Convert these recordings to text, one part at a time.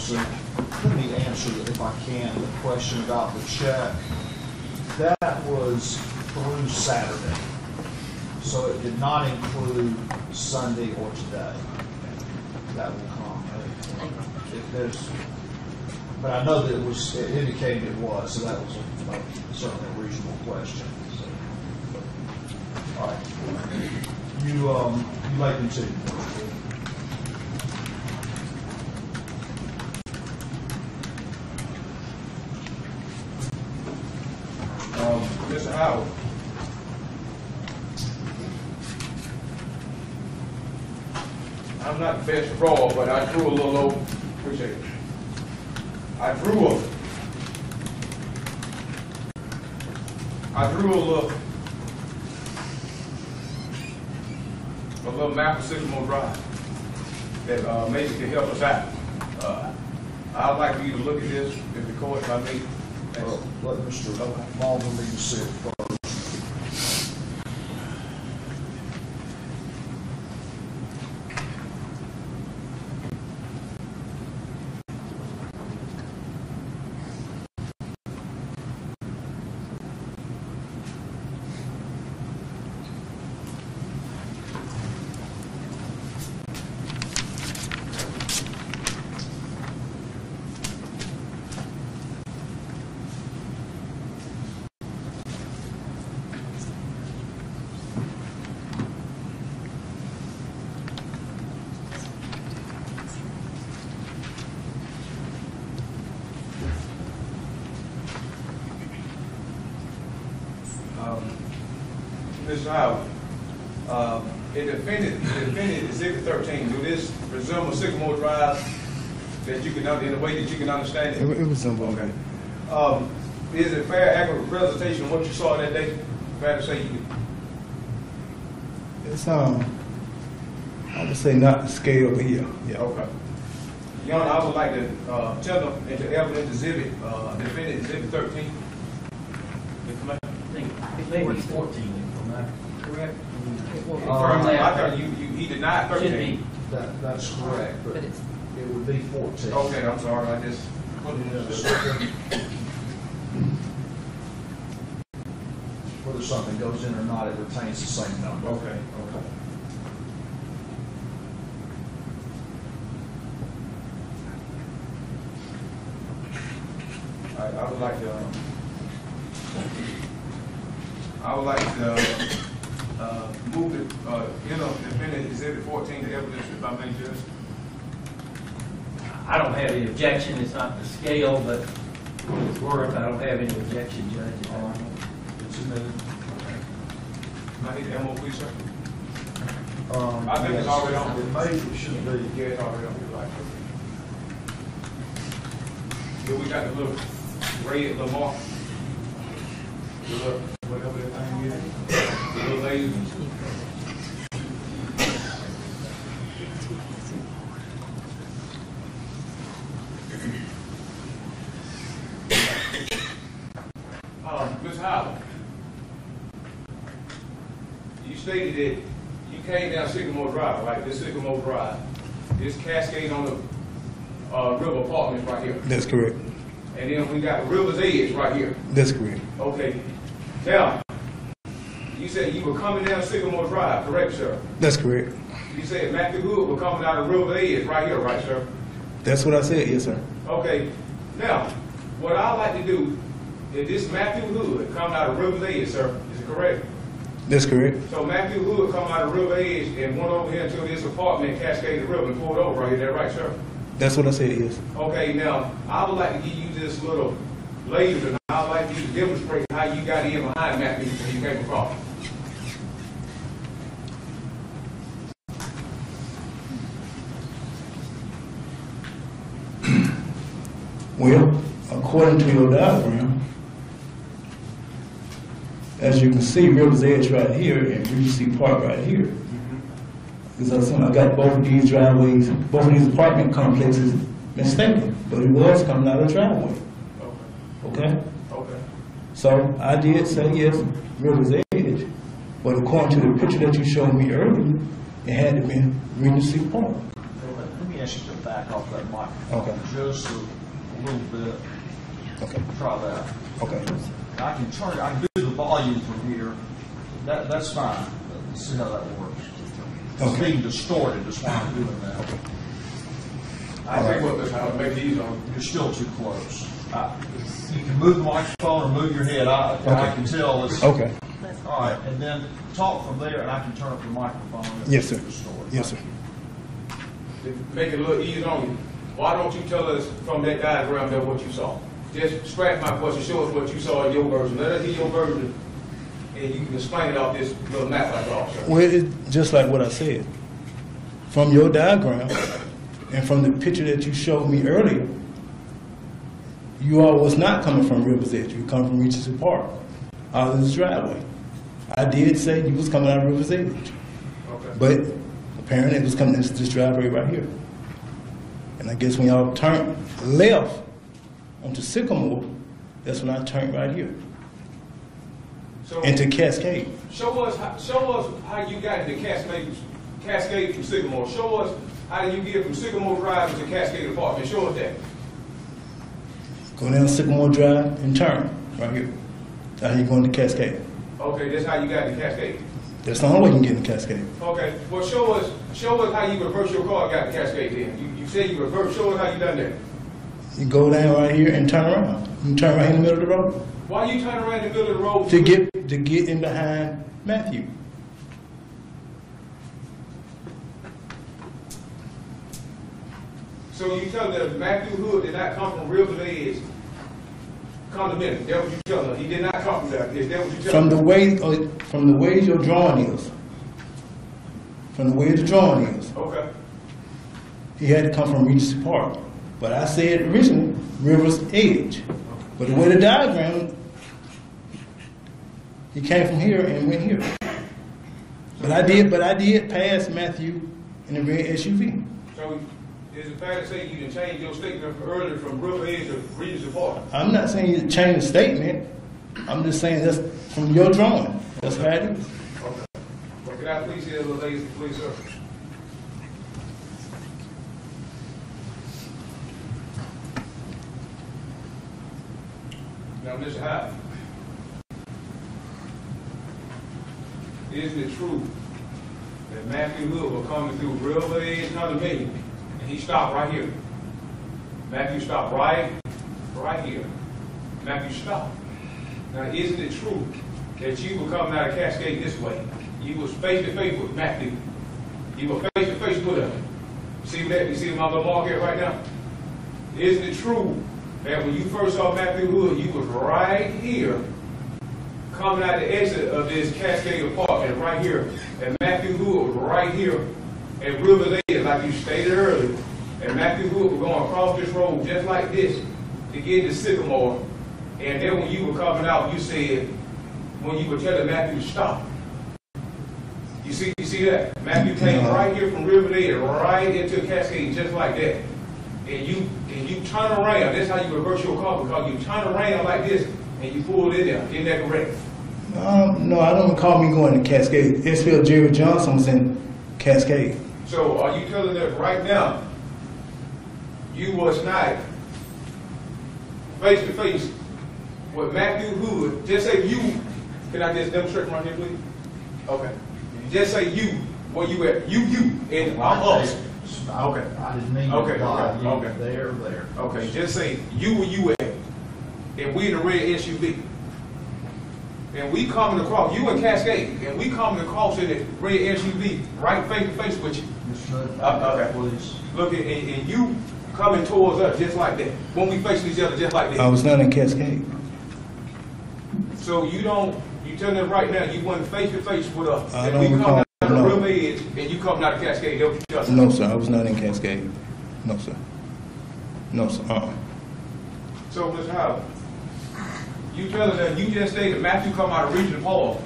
officer, let me answer, if I can, the question about the check. That was through Saturday, so it did not include Sunday or today. That will come. If there's, but I know that it indicated it was, so that was certainly a reasonable question. So, all right, you may continue. Mr. Howard, I'm not the best drawer, but I drew a little over. Appreciate it. I drew a little map of Sycamore Drive that maybe can help us out. I'd like for you to look at this, if the court, if I may. Well, let Mr. Malden need to see it first. Mr. Howard, it defended Exhibit 13. Do this resemble Sycamore Drive that you can, in a way that you can understand it? It resembles. Okay. Is it fair, accurate presentation of what you saw that day? Fair to say you did? It's I would say not the scale, but yeah. Okay. Your Honor, I would like to tell them into evidence exhibit, defendant Exhibit 13. I think it's 14, am I correct? I thought he denied 13. Should be. That's correct, but it would be 14. Okay, I'm sorry, I just put it in the Whether something goes in or not, it retains the same number. Okay, okay. I would like to move it, defendant exhibit 14 to evidence, if I may, Judge. I don't have any objection. It's not the scale, but what it's worth, I don't have any objection, Judge. It's admitted. Can I need the MO, please, sir? I think it's already on. It should be. Yeah, it's already on your life. Here we got the little red little mark. The little, whatever that thing is. The little laser. Ms. Howard, you stated that you came down Sycamore Drive, right? This Sycamore Drive, this cascade on the river apartments right here. That's correct. And then we got River's Edge right here. That's correct. Okay. Now, you said you were coming down Sycamore Drive, correct, sir? That's correct. You said Matthew Hood was coming out of River's Edge right here, right, sir? That's what I said, yes, sir. Okay. Now, what I'd like to do is this Matthew Hood coming out of River's Edge, sir. Is it correct? That's correct. So Matthew Hood come out of River Edge and went over here to this apartment in Cascade River and pulled over right here. Is that right, sir? That's what I said, yes. Okay, now, I would like to give you this little laser, and I'd like you to demonstrate how you got in behind Matthew when you came across. Well, according to your diagram, as you can see, River's Edge right here and Regency Park right here. Because I got both of these driveways, both of these apartment complexes mistaken, but it was coming out of the driveway. Okay? Okay. So I did say yes, River's Edge, but according to the picture that you showed me earlier, it had to be Regency Park. Let me ask you to back off that microphone. Okay. Just a little bit. Okay. Try that. Okay. I can do the volume from here. That's fine. Let's see how that works. It's Okay. being distorted is why I'm doing that. I think what this, how to make these on. You're still too close. You can move the microphone or move your head. I can tell it's. Okay. All right, and then talk from there, and I can turn up the microphone. If Yes, sir. it's distorted. Yes, sir. To make it a little easier on you, why don't you tell us from that diagram there what you saw? Just scratch my question, show us what you saw in your version. Let us hear your version, and you can explain it off this little map I draw, sir. Well, it's just like what I said. From your diagram and from the picture that you showed me earlier, you all was not coming from River's Edge. You come from Regency Park, out of this driveway. I did say you was coming out of River's Edge, Okay. but apparently it was coming into this driveway right here. And I guess when y'all turned left onto Sycamore, that's when I turned right here So into Cascade. show us how you got into Cascade from Sycamore. Show us how you get from Sycamore Drive to Cascade Apartment. Show us that. Go down Sycamore Drive and turn right here. That's how you go into Cascade. Okay, that's how you got into Cascade. That's the only way you can get into Cascade. Okay, well show us how you reverse your car and got to Cascade then. You said you reverse. Show us how you done that. You go down right here and turn around. You turn right in the middle of the road Why you turn around in the middle of the road? to get in behind Matthew. So you tell that Matthew Hood did not come from River's Edge condominium. That's what you tell her. He did not come from that. Is that what you tell From her? the way your drawing is. From the way the drawing is. Okay. He had to come from Regency Park. But I said originally River's Edge. But the way the diagram, he came from here and went here. But I did pass Matthew in the red SUV. So is it fair to say you didn't change your statement from earlier from River Edge to Regency Park? I'm not saying you change the statement. I'm just saying that's from your drawing. That's how it is. Okay. Well, can I please hear the ladies, please, sir? Now, Mr. Hyde, isn't it true that Matthew Hood was coming through River Edge condominium and he stopped right here? Matthew stopped right here. Matthew stopped. Now, isn't it true that you were coming out of Cascade this way? You was face to face with Matthew. You were face to face with him. See that? You see my little mark here right now? Isn't it true that when you first saw Matthew Hood, you was right here, coming out the exit of this Cascade apartment right here, and Matthew Hood was right here at River's Edge, like you stated earlier, and Matthew Hood was going across this road just like this to get into Sycamore, and then when you were coming out, you said, when you were telling Matthew to stop. You see that? Matthew came right here from River Edge, right into Cascade, just like that. And you turn around. That's how you reverse your car, because you turn around like this and you pull it in there. Isn't that correct? No, I don't recall me going to Cascade. S.L. Jerry Johnson was in Cascade. So are you telling us right now you was not face to face with Matthew Hood? Just say you. Can I just demonstrate right here, please? Okay. Just say you. Where you at? You, and I'm us. Okay. I didn't mean to imply you there. Okay, just say you where you at, and we in the red SUV. And we coming across, you in Cascade, and we coming across in the red SUV, right face to face with you. Okay. Please. Look at, and you coming towards us just like that. When we facing each other just like that. I was not in Cascade. So you telling us right now you wasn't face to face with us. I and don't we coming recall, out of the no. River Edge, and you coming out of Cascade. That what you telling us? No, sir, I was not in Cascade. No, sir. No, sir. So, Mr. Howard, you tell us that you just stated Matthew come out of Regional Paul.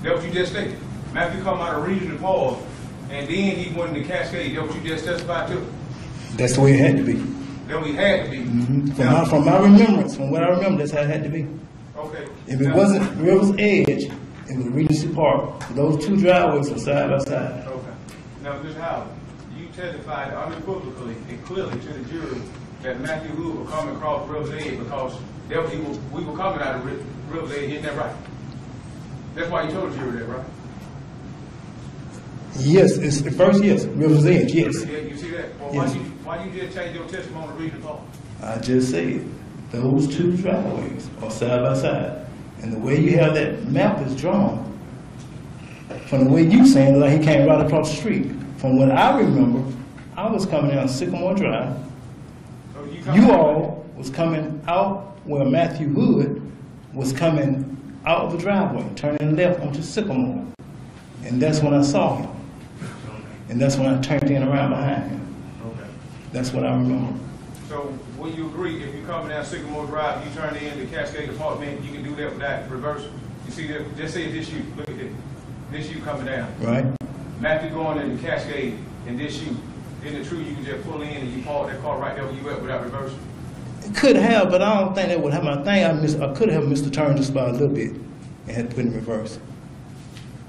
That's what you just stated. Matthew come out of Regional Paul, and then he went into Cascade. That's what you just testified to. That's the way it had to be. That we had to be. Mm-hmm. From my remembrance, from what I remember, that's how it had to be. Okay. If it wasn't River's Edge, it was Regency Park. Those two driveways were side by side. Okay. Now, Mr. Howard, you testified unequivocally and clearly to the jury that Matthew Hood was coming across River's Edge because we were coming out of River's Edge, isn't that right? That's why you told the jury that, right? Yes, it's at first, yes, River's Edge, yes. Yeah, you see that? Well, Yes. why you just change your testimony to reason for? I just said, those two driveways are side by side. And the way you have that map is drawn, from the way you saying, like he came right across the street. From what I remember, I was coming down Sycamore Drive. So You all was coming out where Matthew Hood was coming out of the driveway, turning left onto Sycamore. And that's when I saw him. And that's when I turned in around behind him. Okay. That's what I remember. So, will you agree if you're coming down Sycamore Drive, you turn in the Cascade Apartment, you can do that without reverse? You see that? Just say this you. Look at this. This you coming down. Right? Matthew going in the Cascade, and this you. Isn't it true you can just pull in and you park that car right there where you at without reversing? It could have, but I don't think that would happen. I could have missed the turn just by a little bit and had to put it in reverse.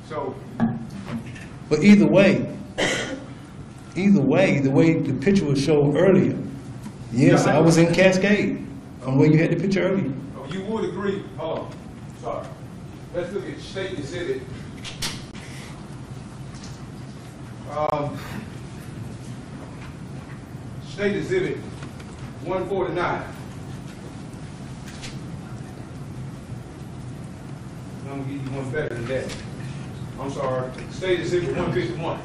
So, But either way, the way the picture was shown earlier, yes, I was in Cascade from where you had the picture earlier. you would agree, hold on, sorry. Let's look at State Exhibit. State Exhibit 149. I'm gonna give you one better than that. I'm sorry, State Exhibit 151.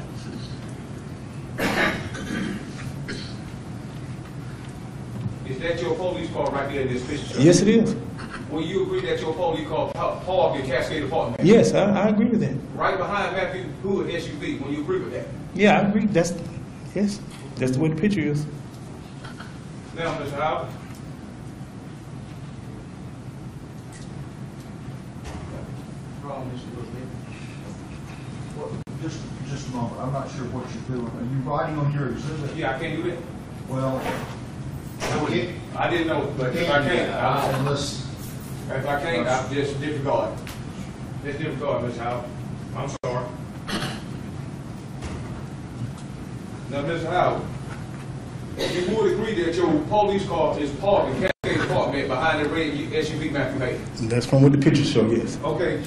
Is that your police car right there in this picture? Yes, it is. Will you agree that your police car parked in Cascade Apartment? Yes, I agree with that. Right behind Matthew Hood SUV, will you agree with that? Yeah, I agree. Yes, that's the way the picture is. Now, Mr. Howard. Well, just a moment, I'm not sure what you're doing. Are you writing on your exhibit? Yeah, I can't do that. Well, I didn't know, but if I can't, unless, if I can't, I'll just disregard. Just disregard, Mr. Howard. I'm sorry. Now, Mr. Howard, you would agree that your police car is parked in Cascade Apartment behind the red SUV Matthew Hayes? That's from what the picture show. Yes. Okay,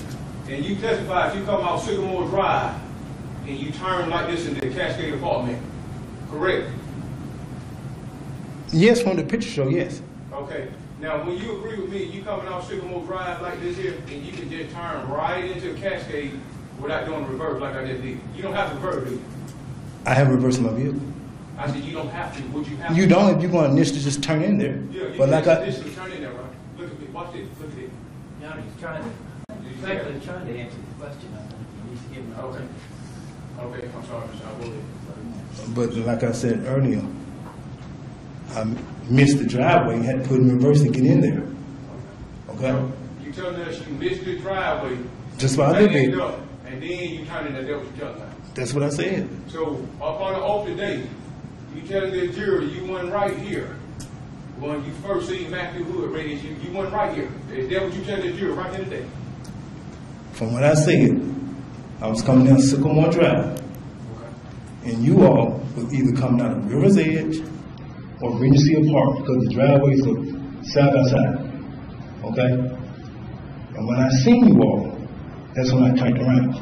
and you testify if you come out Sycamore Drive and you turn like this into the Cascade Apartment, correct? Yes, from the picture show. Yes. Okay, now when you agree with me, you coming out Sycamore Drive like this here, and you can just turn right into the Cascade without doing reverse like I just did. You don't have to reverse, do you? I have reversed my vehicle. I said you don't have to. Would you have to? You don't if you're going to initially just turn in there. Yeah, you but like can initially turn in there, right? Look at me. Watch this. Look at this. Now he's trying to answer the question. I think he needs to give him. Okay. Okay, I'm sorry, Mr. Howard. But like I said earlier, I missed the driveway and had to put it in reverse to get in there. Okay? You telling us you missed the driveway, Just by a little bit. and then you turn in there, that was your telling us. That's what I said. So, up on the oath today, you telling the jury you went right here when you first seen Matthew Hood, Ray, you went right here. Is that what you tell the jury right here today? From what I said, I was coming down Sycamore Drive, and you all were either coming out of River's Edge or Regency Apartment because the driveways are side by side. Okay? And when I seen you all, that's when I turned around.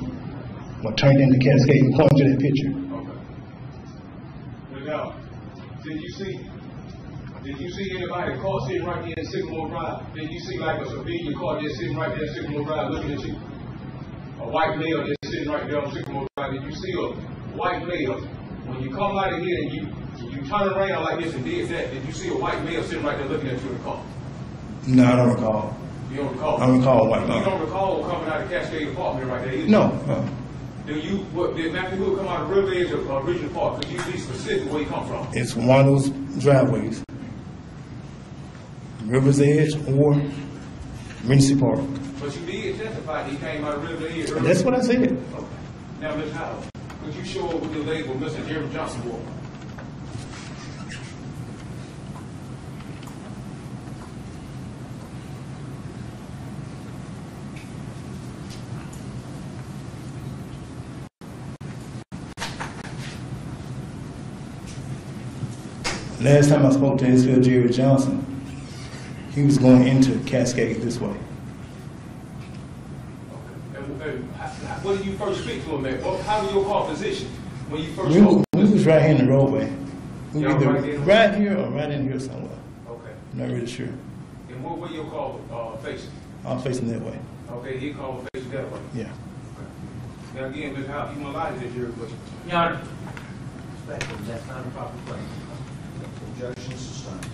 When I turned into Cascade and pointed to that picture. Okay. But now, did you see anybody car sitting right there in Sycamore Drive? Did you see like a civilian car just sitting right there in Sycamore Drive looking at you? A white male just sitting right there on Sycamore Drive. Did you see a white male? When you come out of here and you turn around like this and did that, did you see a white male sitting right there looking at you in the car? No, I don't recall. You don't recall? I don't recall a white You male. don't recall coming out of Cascade Apartment right there either? No. Did Matthew Hood come out of River Edge or Regional Park? Could you be specific where he come from? It's one of those driveways. River's Edge or Regency Park. But you did testify he came out of River Edge earlier. That's what I said. Okay. Now, Ms. Howard, could you show up with your label, Mr. Jerry Johnson wore? Last time I spoke to SPL Jerry Johnson, he was going into Cascade this way. What did you first speak to him at? How was your car position when you first We spoke? was right here in the roadway. We Y'all either right there? right here or right in here somewhere. Okay. I'm not really sure. And what way your car facing? I'm facing that way. Okay, his car was facing that way. Yeah. Now again, Mr. House, you want to lie to this jury, but Your Honor, respectfully, that's not a proper place. Objection sustained.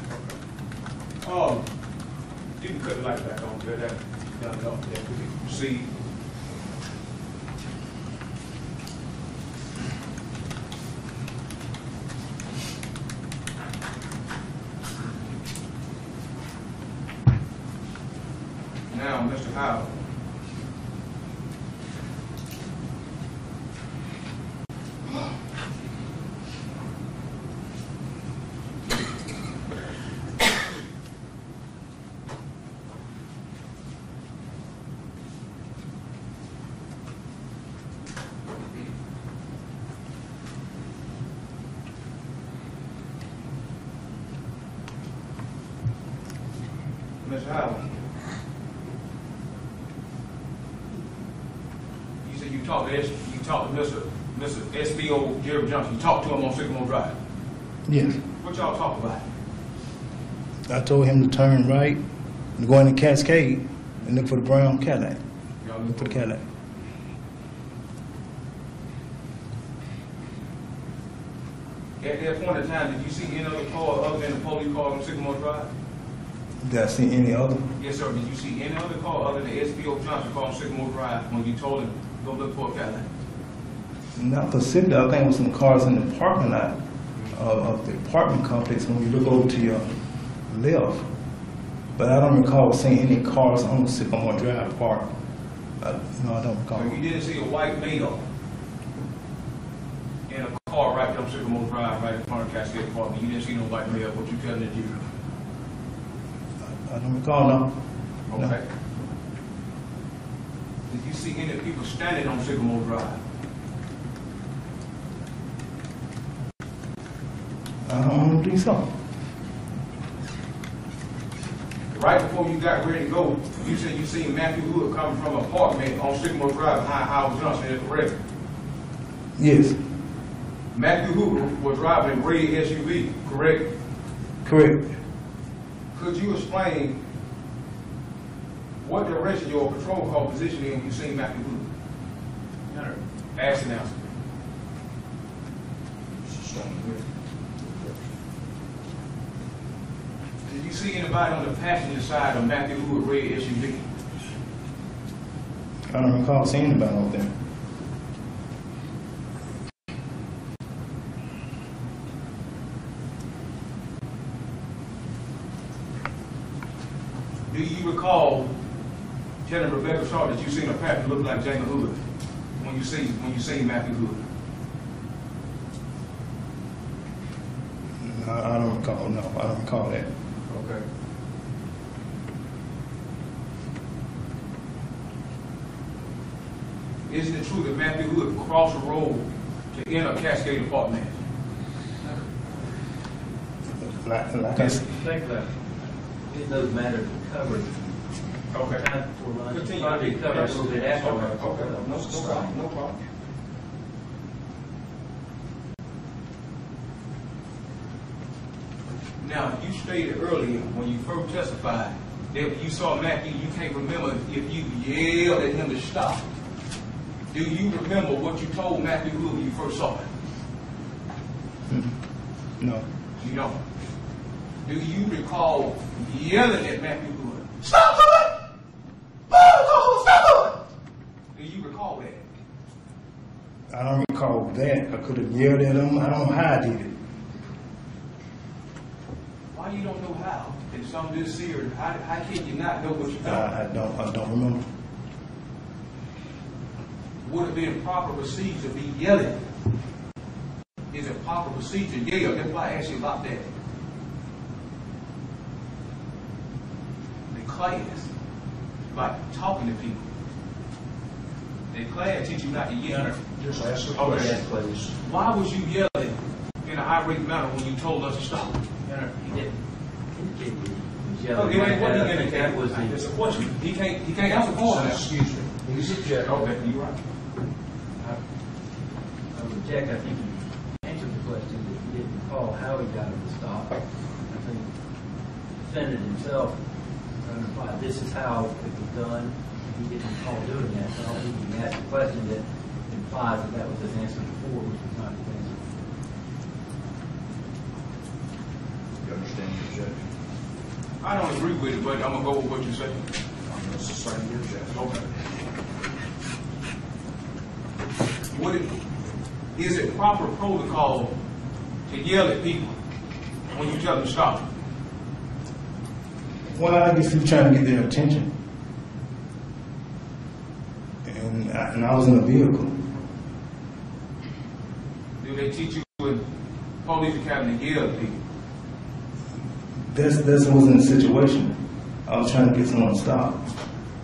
You can cut the light back on, good, that, no, that we can proceed. Now, Mr. Howard. Mr. Howard. You said you talked to Mr. SBO Jerry Johnson. You talked to him on Sycamore Drive. Yes. What y'all talk about? I told him to turn right and go into Cascade and look for the brown Cadillac. Y'all Look for the Cadillac. At that point in time, did you see any other car other than the police car on Sycamore Drive? Did I see any other? Yes, sir. Did you see any other car other than the SBO Johnson car on Sycamore Drive when you told him go look for a Cadillac? Not specifically. I think it was some cars in the parking lot of the apartment complex when you look over to your left. But I don't recall seeing any cars on the Sycamore Drive park. No, I don't recall. So you didn't see a white male in a car right there on Sycamore Drive, right in front of Cascade Apartment. You didn't see no white male. What you telling the jury? I don't recall, no. Okay. No. Did you see any people standing on Sycamore Drive? I don't think so. Right before you got ready to go, you said you seen Matthew Hood coming from an apartment on Sycamore Drive behind Howard Johnson. Is that correct? Yes, Matthew Hood was driving a red SUV, correct? correct. Could you explain what direction your patrol car position in when you seen Matthew Hood? Ask and answer. Sustained. Did you see anybody on the passenger side of Matthew Hood red SUV? I don't recall seeing about all that. Do you recall telling Rebecca Shaw that you seen a pattern look like Jana Hood when you seen Matthew Hood? I don't recall, no, I don't recall that. Okay. Isn't it true that Matthew Hood crossed the road to enter Cascade Apartment? Like I said, Think that it doesn't matter the coverage. Okay. Continue. Probably cover a little bit afterwards. Okay. No problem. No problem. Now, you stated earlier when you first testified that when you saw Matthew, you can't remember if you yelled at him to stop. Do you remember what you told Matthew Hood when you first saw him? no. You don't. Do you recall yelling at Matthew Hood? Stop Hood! Oh, stop Hood! Do you recall that? I don't recall that. I could have yelled at him. I don't know how I did it. Why you don't know how? In some of this series, how can you not know what you know? I don't remember. Would it be a proper procedure to be yelling? Is it proper procedure to yell? That's why I asked you about that. The class, like talking to people. The class teach you not to yell. Just ask the Okay. question, please. Why was you yelling in an irate manner when you told us to stop? He didn't indicate he was No, yelling. it ain't what I he think that was indicated. It's the, a question. He can't answer for that. Excuse me, he's objecting. Okay, you're right. I would object. I think he answered the question that he didn't recall how he got him to stop. I think the defendant himself implied this is how it was done. He didn't recall doing that. So I don't think he asked a question that implies that that was his answer before, which was not his answer. You understand the objection? I don't agree with it, but I'm gonna go with what you say. I'm going to sustain your objection. Okay. Is it proper protocol to yell at people when you tell them to stop? Well, I guess he was trying to get their attention. And I was in a vehicle. Do they teach you in police academy to yell at people? This wasn't the situation. I was trying to get someone to stop.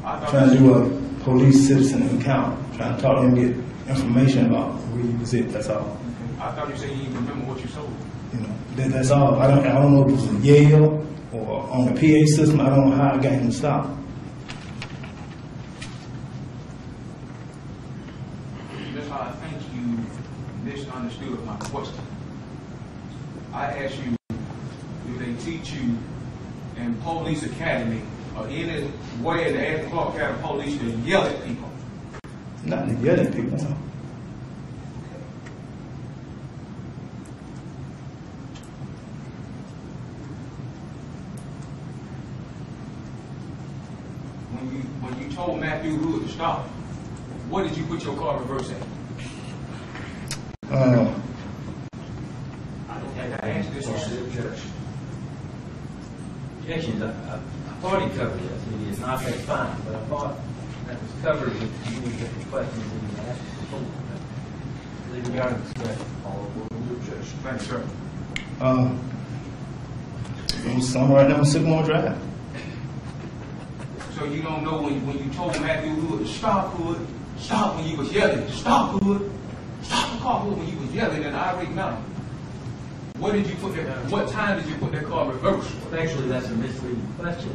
I thought Trying to do a police citizen encounter. Trying to talk to him, get information about where he was at. That's all. I thought you said you didn't remember what you told. You know, that's all. I don't know if it was a yell or on the PA system. I don't know how I got him to stop. That's how I think you misunderstood my question. I asked you, do they teach you in police academy or any way in the Athens Clark County Police to yell at people? Not to yell at people, no. When you told Matthew Hood to stop, what did you put your car reverse at? I asked this What's the one. objection? Objections, I thought he covered this. He is not, that's fine, but I thought that was covered with many different questions that he asked before. Leaving out of discussion. All aboard the objection. Thank you, sir. It was somewhere right down Sycamore Drive. So you don't know when you told Matthew Hood to stop Hood, stop when you was yelling, stop Hood, stop the car Hood when you was yelling in an irate manner. What did you put that? What time did you put that car reverse? Well, actually, that's a misleading question.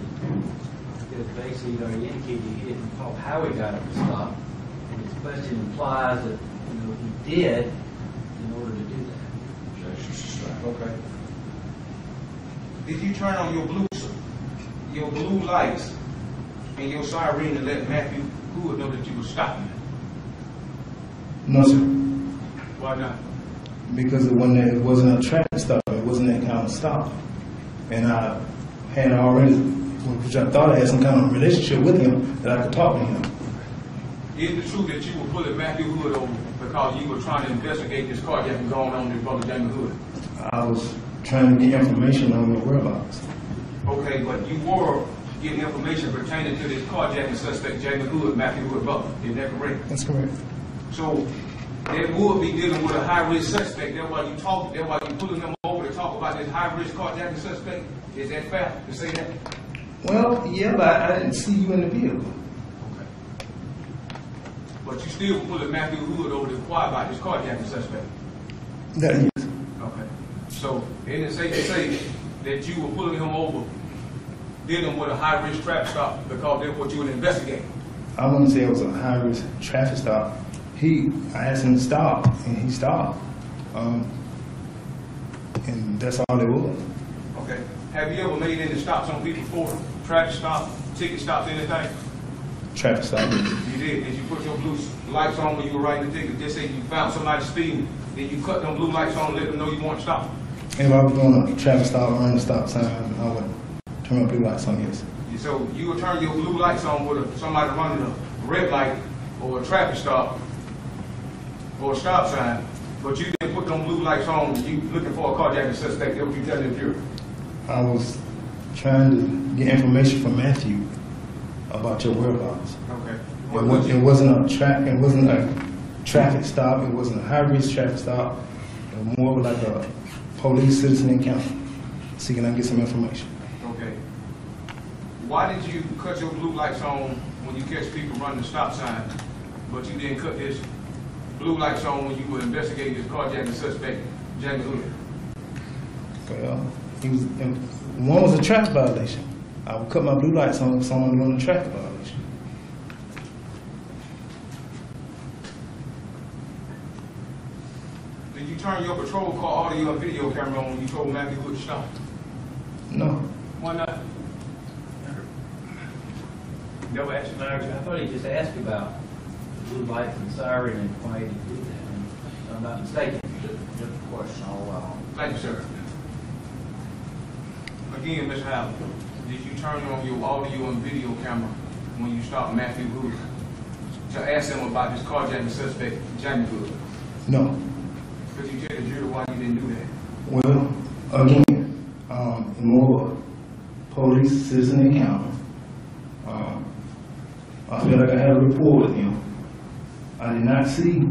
Because basically, you already indicated he didn't recall how he got him to stop. And his question implies that, he did in order to do that. Objection sustained. Okay. Did you turn on your blue lights and your siren to let Matthew Hood know that you were stopping? No, sir. Why not? Because it wasn't a traffic stop. It wasn't that kind of stop. And I had already, which I thought I had some kind of relationship with him that I could talk to him. Is it true that you were pulling Matthew Hood over because you were trying to investigate this carjacking going on with brother Jamie Hood? I was trying to get information on your whereabouts. Okay, but you were getting information pertaining to this carjacking suspect, Jamie Hood, Matthew Hood brother. Is that correct? That's correct. So that would be dealing with a high-risk suspect. That's why you pulling them over to talk about this high-risk carjacking suspect. Is that fair to say that? Well, yeah, but I didn't see you in the vehicle. Okay. But you still pulling Matthew Hood over to inquire about this carjacking suspect. That is. Okay. So isn't it safe to say that you were pulling him over, dealing with a high-risk traffic stop because that's what you were investigating? I wouldn't say it was a high-risk traffic stop. I asked him to stop, and he stopped. And that's all it was. Okay. Have you ever made any stops on people before? Traffic stop, ticket stops, anything? Traffic stop. You did. Did you put your blue lights on when you were writing the ticket? Just say you found somebody speeding, then you cut them blue lights on and let them know you want to stop. If I was doing a traffic stop or a stop sign, I would turn my blue lights on, yes. So you would turn your blue lights on with somebody running a red light or a traffic stop or a stop sign, but you didn't put them blue lights on when you looking for a carjacking suspect. That would be telling the jury. I was trying to get information from Matthew about your whereabouts. Okay. It wasn't a traffic stop. It wasn't a high-risk traffic stop. It was more like a police citizen encounter. So can I get some information? Okay. Why did you cut your blue lights on when you catch people running the stop sign, but you didn't cut this blue lights on when you were investigating this carjacking suspect, Jamie Hood? Well, One was a traffic violation. I would cut my blue lights on if someone doing a traffic violation. Did you turn your patrol car audio and video camera on when you told Matthew Hood to stop? No. Why not? Never asked you. I thought he just asked about the blue lights and siren and why he did that. If I'm not mistaken. Different question all along. Thank you, sir. Again, Ms. Howell, did you turn on your audio and video camera when you stopped Matthew Hood to ask him about this carjacking suspect, Jamie Hood? No. Could you tell the jury why you didn't do that? Well, again, in more police citizen encounter, I feel like I had a rapport with him. I did not see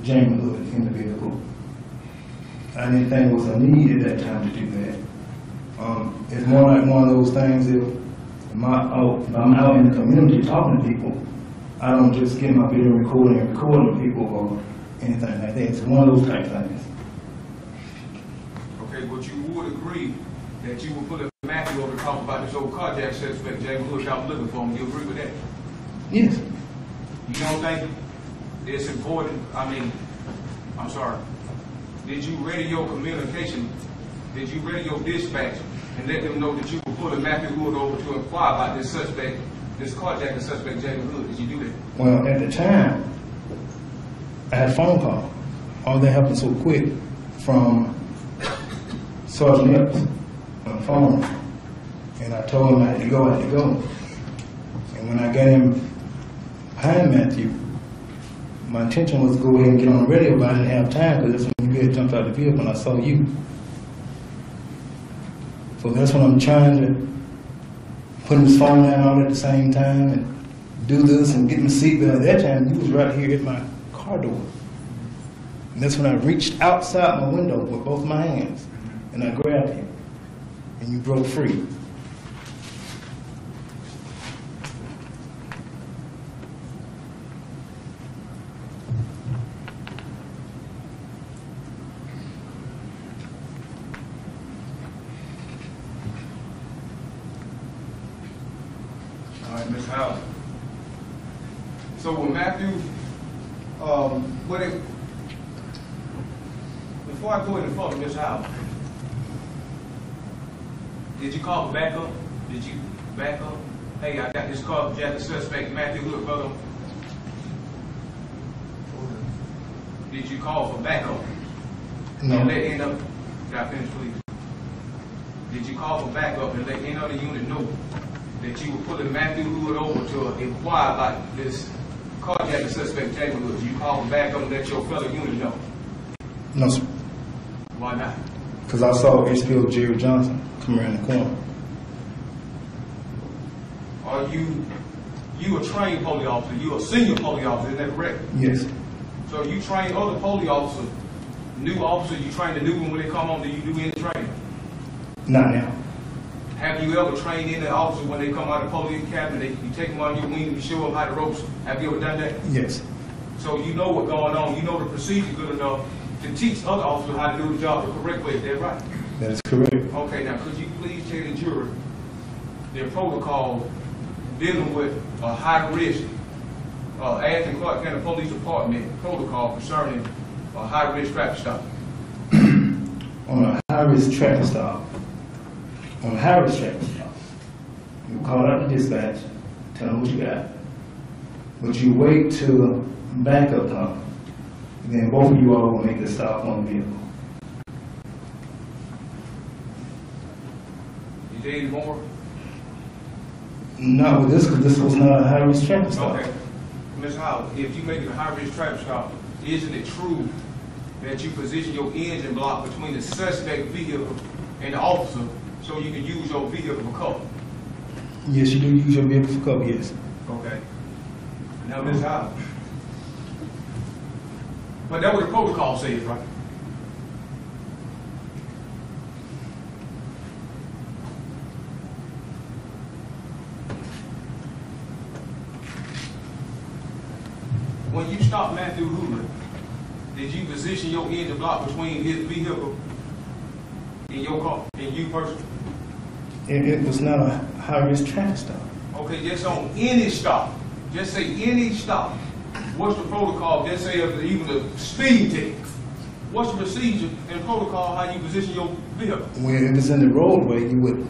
Jamie Hood in the vehicle. I didn't think it was a need at that time to do that. It's more like one of those things if I'm out in the community talking to people, I don't just get my video recording and recording people or anything like that. It's one of those type things. Okay, but you would agree that you would put a Matthew over to talk about this old carjack suspect, Jamie Hood, y'all looking for him. You agree with that? Yes. You don't think it's important? I'm sorry. Did you radio communication? Did you radio dispatch and let them know that you were pulling Matthew Hood over to inquire about this suspect, this carjacking suspect, Jamie Hood? Did you do that? Well, at the time, I had a phone call. All that happened so quick from Sergeant Epps on the phone. And I told him I had to go. And when I got him behind Matthew, my intention was to go ahead and get on the radio, but I didn't have time because that's when you had jumped out of the vehicle and I saw you. So that's when I'm trying to put his phone down all at the same time and do this and get my seatbelt. At that time, you was right here at my car door. And that's when I reached outside my window with both my hands and I grabbed you and you broke free. All right, Ms. Howell. So when Matthew, before I go any further, Ms. Howell, did you call for backup? Did you back up? Hey, I got this carjacking suspect, Matthew Hood, brother. Did you call for backup? No. And let any other, can I finish, please? Did you call for backup and let any other unit know that you were pulling Matthew Hood over to inquire about this carjacking suspect, Jamie Hood? Did you call for backup and let your fellow unit know? No, sir. Why not? Because I saw HBO Jerry Johnson come around the corner. Are you a trained police officer? You a senior police officer, is that correct? Yes. So you train other police officers, new officers, you train the new one when they come on, do you do any training? Not now. Have you ever trained any officer when they come out of the police academy, you take them on your wing and you show them how to ropes? Have you ever done that? Yes. So you know what's going on, you know the procedure good enough to teach other officers how to do the job the correct way, is that right? That is correct. Okay, now could you please tell the jury their protocol dealing with a high-risk, Athens Clark County Police Department protocol concerning a high-risk traffic stop? On a high-risk traffic stop, you call out the dispatch, tell them what you got, but you wait till backup comes, then both of you all will make the stop on the vehicle. Is there any more? Not with this, because this was not a high-risk traffic stop. Okay. Ms. Howard, if you make it a high-risk traffic stop, isn't it true that you position your engine block between the suspect vehicle and the officer so you can use your vehicle for cover? Yes, you do use your vehicle for cover, yes. Okay. Now, Ms. Howard, but that's what the protocol says, right? When you stopped Matthew Hood, did you position your engine block between his vehicle in your car, in you personally? It was not a high-risk traffic stop. Okay, just on any stop. Just say any stop. What's the protocol? Just say even a speed ticket. What's the procedure and protocol how you position your vehicle? When it was in the roadway, you would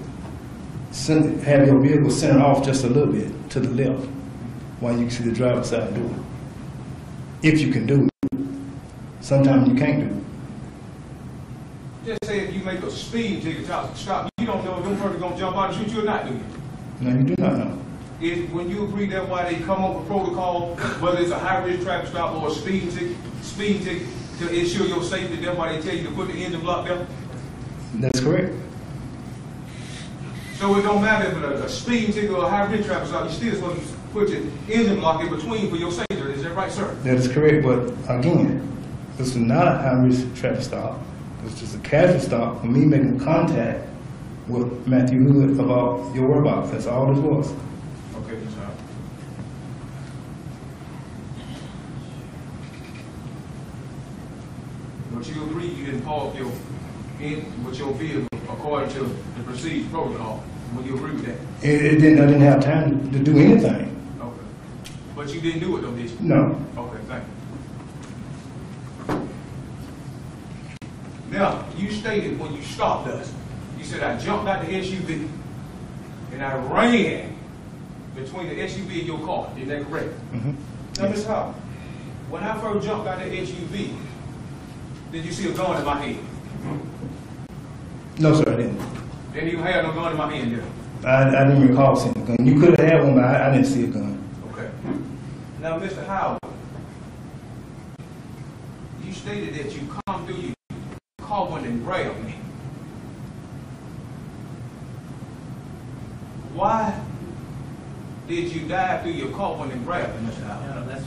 have your vehicle center off just a little bit to the left while you can see the driver's side door. If you can do it. Sometimes you can't do it. Just say if you make a speed ticket stop, you don't know if them person gonna jump out and shoot you or not, do you? No, you do not know. When you agree that's why they come up with protocol, whether it's a high-risk traffic stop or a speed ticket to ensure your safety, that's why they tell you to put the engine block there? That's correct. So it don't matter if it's a speed ticket or a high-risk traffic stop, you still supposed to put your engine block in between for your safety. Is that right, sir? That is correct, but again, this is not a high-risk traffic stop. It's just a casual stop for me making contact with Matthew Hood about your whereabouts. That's all this was. Okay, sir. But you agree you didn't park with your vehicle according to the procedure protocol? Would you agree with that? I didn't have time to do anything. Okay. But you didn't do it though, did you? No. Okay, thank you. Now, you stated when you stopped us, you said I jumped out the SUV and I ran between the SUV and your car. Is that correct? Mm-hmm. Now, Ms. Howard, when I first jumped out the SUV, did you see a gun in my hand? No, sir, I didn't. Didn't even have no gun in my hand, did I didn't recall seeing a gun. You could have had one, but I didn't see a gun. Okay. Now, Mr. Howard, you stated that you come through your car one and grabbed me. Why did you dive through your car one and grab me, Mr. Howard? No,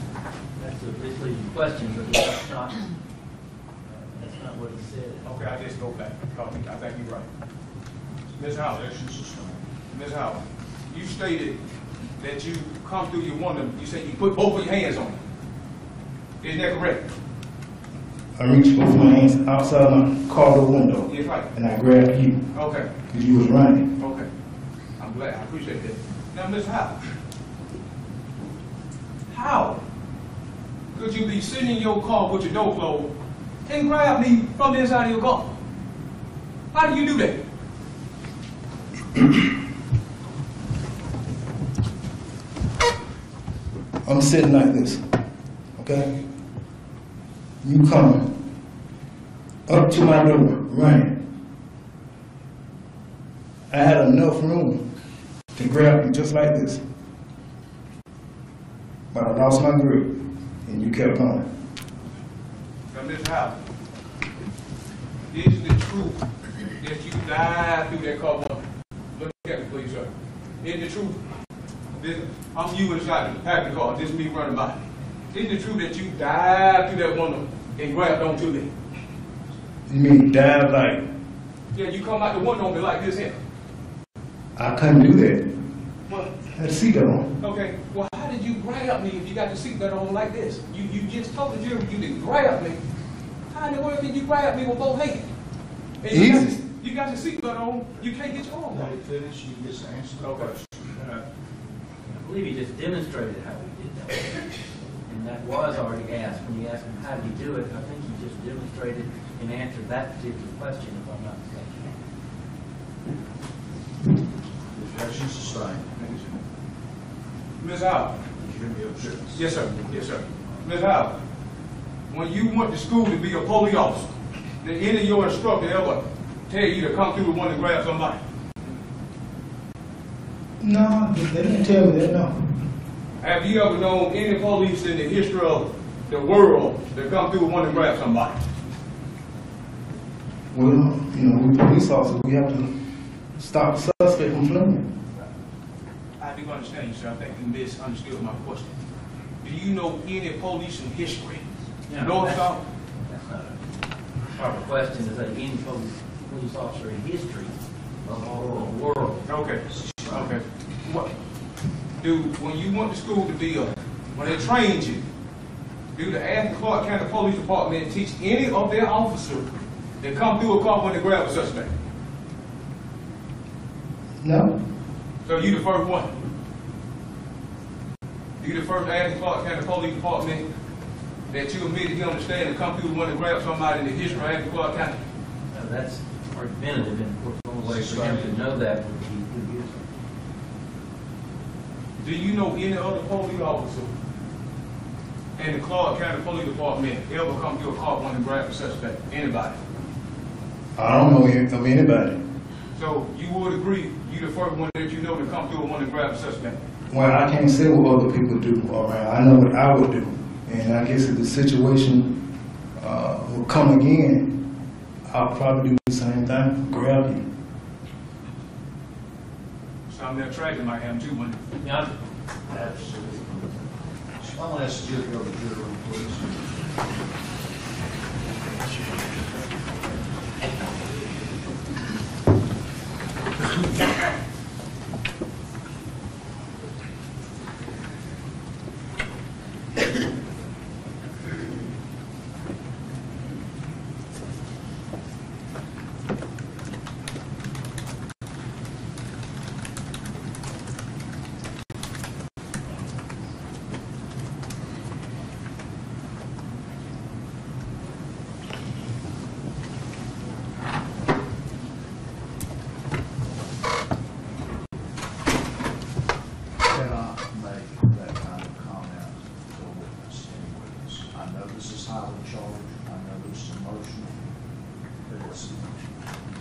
that's a misleading question, but that's not what he said. Okay, I just go back. I think you're right. Ms. Howard, Ms. Howard, you stated that you come through your window, you said you put both of your hands on it. Isn't that correct? I reached both my hands outside my car door window. Yes, right. And I grabbed you. Okay. Because you was running. Okay. I'm glad. I appreciate that. Now, Ms. Howard, how could you be sitting in your car with your door closed and grab me from the inside of your car? How do you do that? I'm sitting like this, okay? You coming up to my door, running. I had enough room to grab you just like this. But I lost my grip, and you kept on. Now, Ms. Howard, is the truth that you died through that car window? Look at me, please, sir. Is the truth? I'm you inside the back of the car, just me running by. Is the truth that you dive through that window and grabbed onto me? You mean dive like? Yeah, you come out the window on me like this here. I couldn't do that. Well, I had a seatbelt on. okay, well, how did you grab me if you got the seatbelt on like this? You just told the jury you didn't grab me. How in the world can you grab me with both hands? And Easy. you got your seatbelt on, you can't get your arm Let on. it finish, you get to answer the Okay. question. I believe he just demonstrated how he did that. And that was already asked. When you asked him how did he do it, I think he just demonstrated and answered that particular question, if I'm not mistaken. Objection sustained. Ms. Howard. Did you hear me objection? Yes, sir. Yes, sir. Ms. Howard, when you went to school to be a police officer, did any of your instructor ever tell you to come through with one and grab somebody? No, they didn't tell me that, no. Have you ever known any police in the history of the world to come through with one and grab somebody? Well, you know, we police officers, we have to stop the suspect from fleeing. I do understand you, sir. I think you misunderstood my question. Do you know any police in history? North, South? That's not a proper question. Is that any police officer in history of the world? Okay. Okay. What? When you went to school to be when they trained you, do the Athens Clark County Police Department teach any of their officers that come through a car when they grab a suspect? No. So you the first one? You the first Athens Clark County Police Department that you admitted you understand and come through the one to grab somebody in the history of Athens Clark County? No, that's argumentative, and of course, the only way for him to know that would be through his. Do you know any other police officer in the Clark County Police Department ever come through a car one to grab a suspect? Anybody? I don't know of anybody. So you would agree you the first one that you know to come through a one to grab a suspect? Well, I can't say what other people do, all right? I know what I would do. And I guess if the situation will come again, I'll probably do the same thing, grab you. Something that tragic might happen too, wouldn't it? Yeah. Absolutely. I'm going to ask you to go to the jury room, please. Cannot make that kind of comment to a witness, any witness. I know this is highly charged, I know this is emotional, but it's,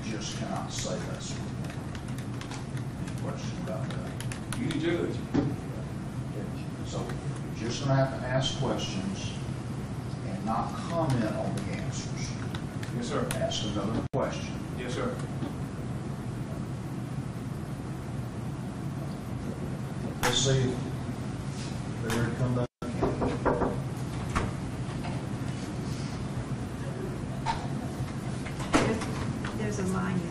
you just cannot say that sort of thing. Any question about that? You the judge. So you're just gonna have to ask questions and not comment on the answers. Yes, sir. Ask another question. Yes, sir. Let's see if they're ready to come back. There's a line in there.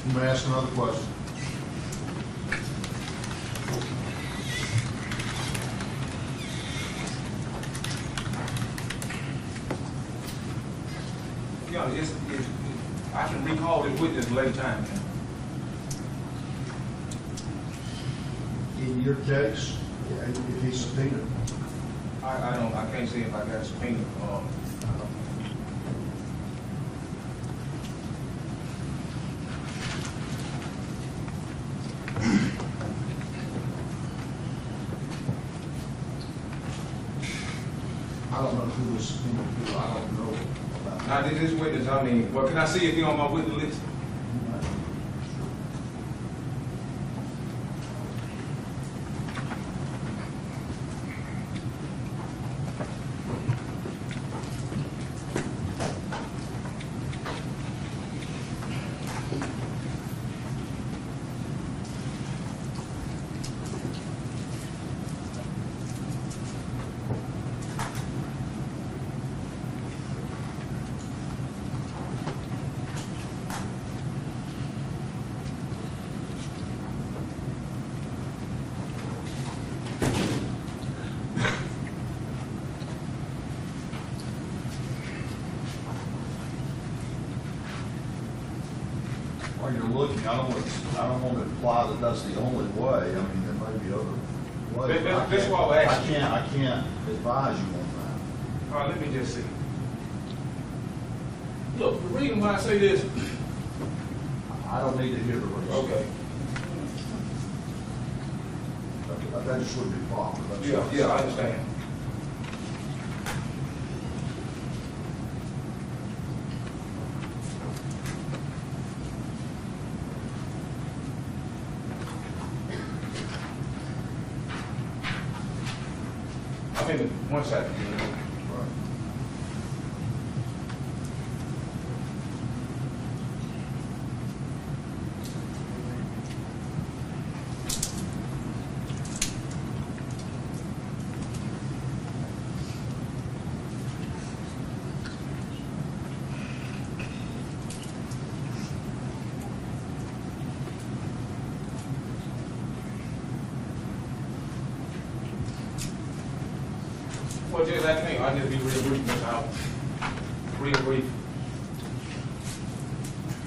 You may ask another question. Yeah, I can recall this witness later time. In your case, if he's subpoenaed, I can't say if I got a subpoena. I don't know who was subpoenaed, who I don't know about. Now, this witness, I mean, well, can I see if you're on my witness list? looking, I don't want to imply that that's the only way. I mean, there may be other ways. That's why I asked you. I can't advise you on that. All right, let me just see. Look, the reason why I say this, I don't need to hear the reason. okay. That just wouldn't be proper. That's all. Yeah, I understand. I mean, 1 second. Right. Well, just I can't. I just be real brief, Mr. Howard. Real brief.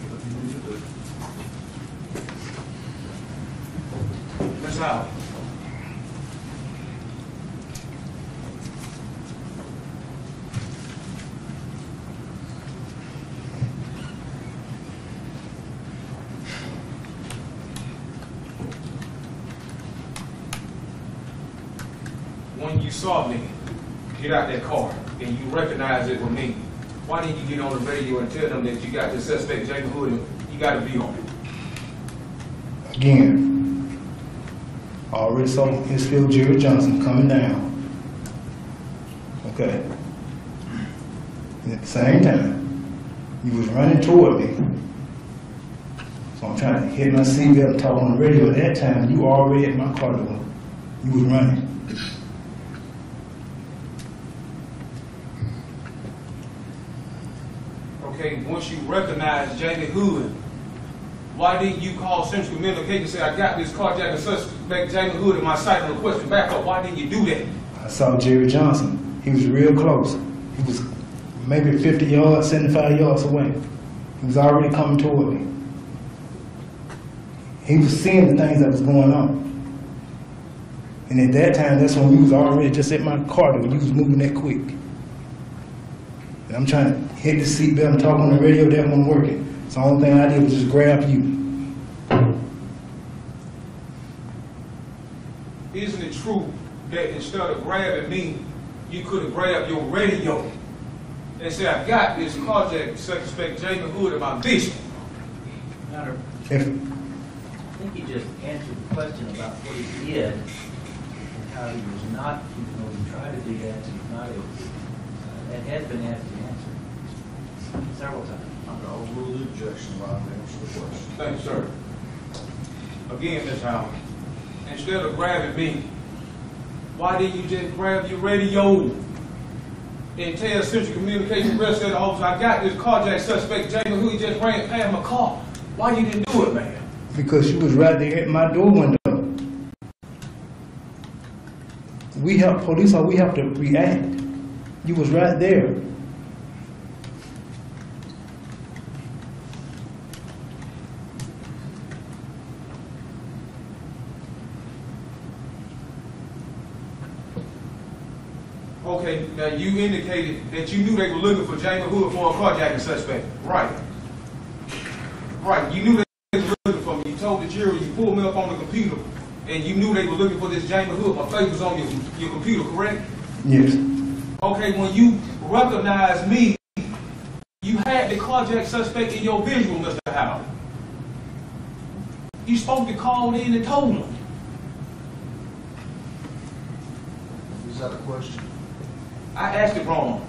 What do you need to do? Mr. Howard. When you saw me get out that car and you recognized it was me, why didn't you get on the radio and tell them that you got the suspect, Jamie Hood, and you got to be on it? Again, I already saw his field Jerry Johnson coming down. Okay. And at the same time, he was running toward me. So I'm trying to hit my seatbelt and talk on the radio. At that time, you were already at my car door. You was running. Okay, once you recognize Jamie Hood, why didn't you call Central Communication and say, I got this carjacking suspect, Jamie Hood, in my sight and requesting backup? Why didn't you do that? I saw Jerry Johnson. He was real close. He was maybe 50 yards, 75 yards away. He was already coming toward me. He was seeing the things that was going on. And at that time, that's when you was already just at my car door. You was moving that quick. And I'm trying to hit the seatbelt and talk on the radio. That wasn't working. So the only thing I did was just grab you. Isn't it true that instead of grabbing me, you could have grabbed your radio and said, I got this carjacking suspect, Jamie Hood, in my vision? Matter, If, I think he just answered the question about what he did and how he was not, even though he tried to do that, he was not able to. That has been asked and answered several times. I'll rule the objection while I answer the question. Thank you, sir. Again, Ms. Howard, instead of grabbing me, why didn't you just grab your radio and tell Central Communication Rest Center officer, I got this carjack suspect, Jamie, who just ran past my car? Why you didn't do it, man? because you was right there at my door window. We help police, or we have to react. You was right there. Okay, now you indicated that you knew they were looking for Jamie Hood for a carjacking suspect. Right. Right, you knew they were looking for me. You told the jury, you pulled me up on the computer, and you knew they were looking for this Jamie Hood. My face was on your computer, correct? Yes. Okay, when you recognized me, you had the carjack suspect in your visual, Mr. Howard. You spoke to call in and told him. Is that a question? I asked it wrong.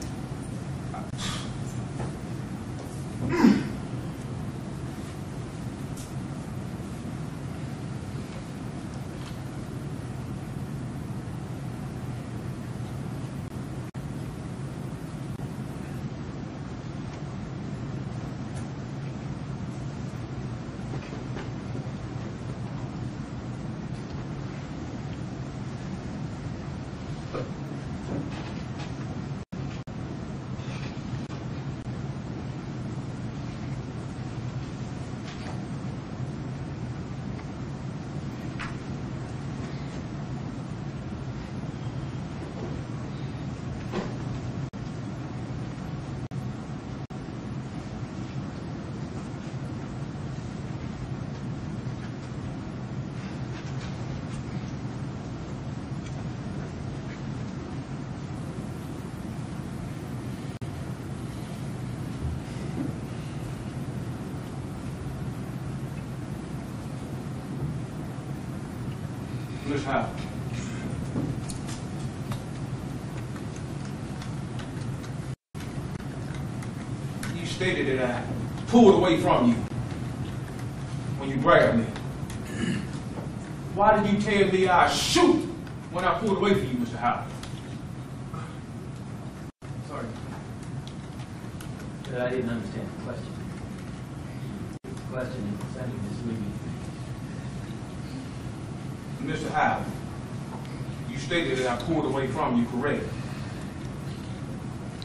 Ms. Howard. You stated that I pulled away from you when you grabbed me. Why did you tell me I shoot when I pulled away from you, Mr. Howard? Sorry. But I didn't understand the question. The question is sounding misleading. Mr. Howard, you stated that I pulled away from you, correct?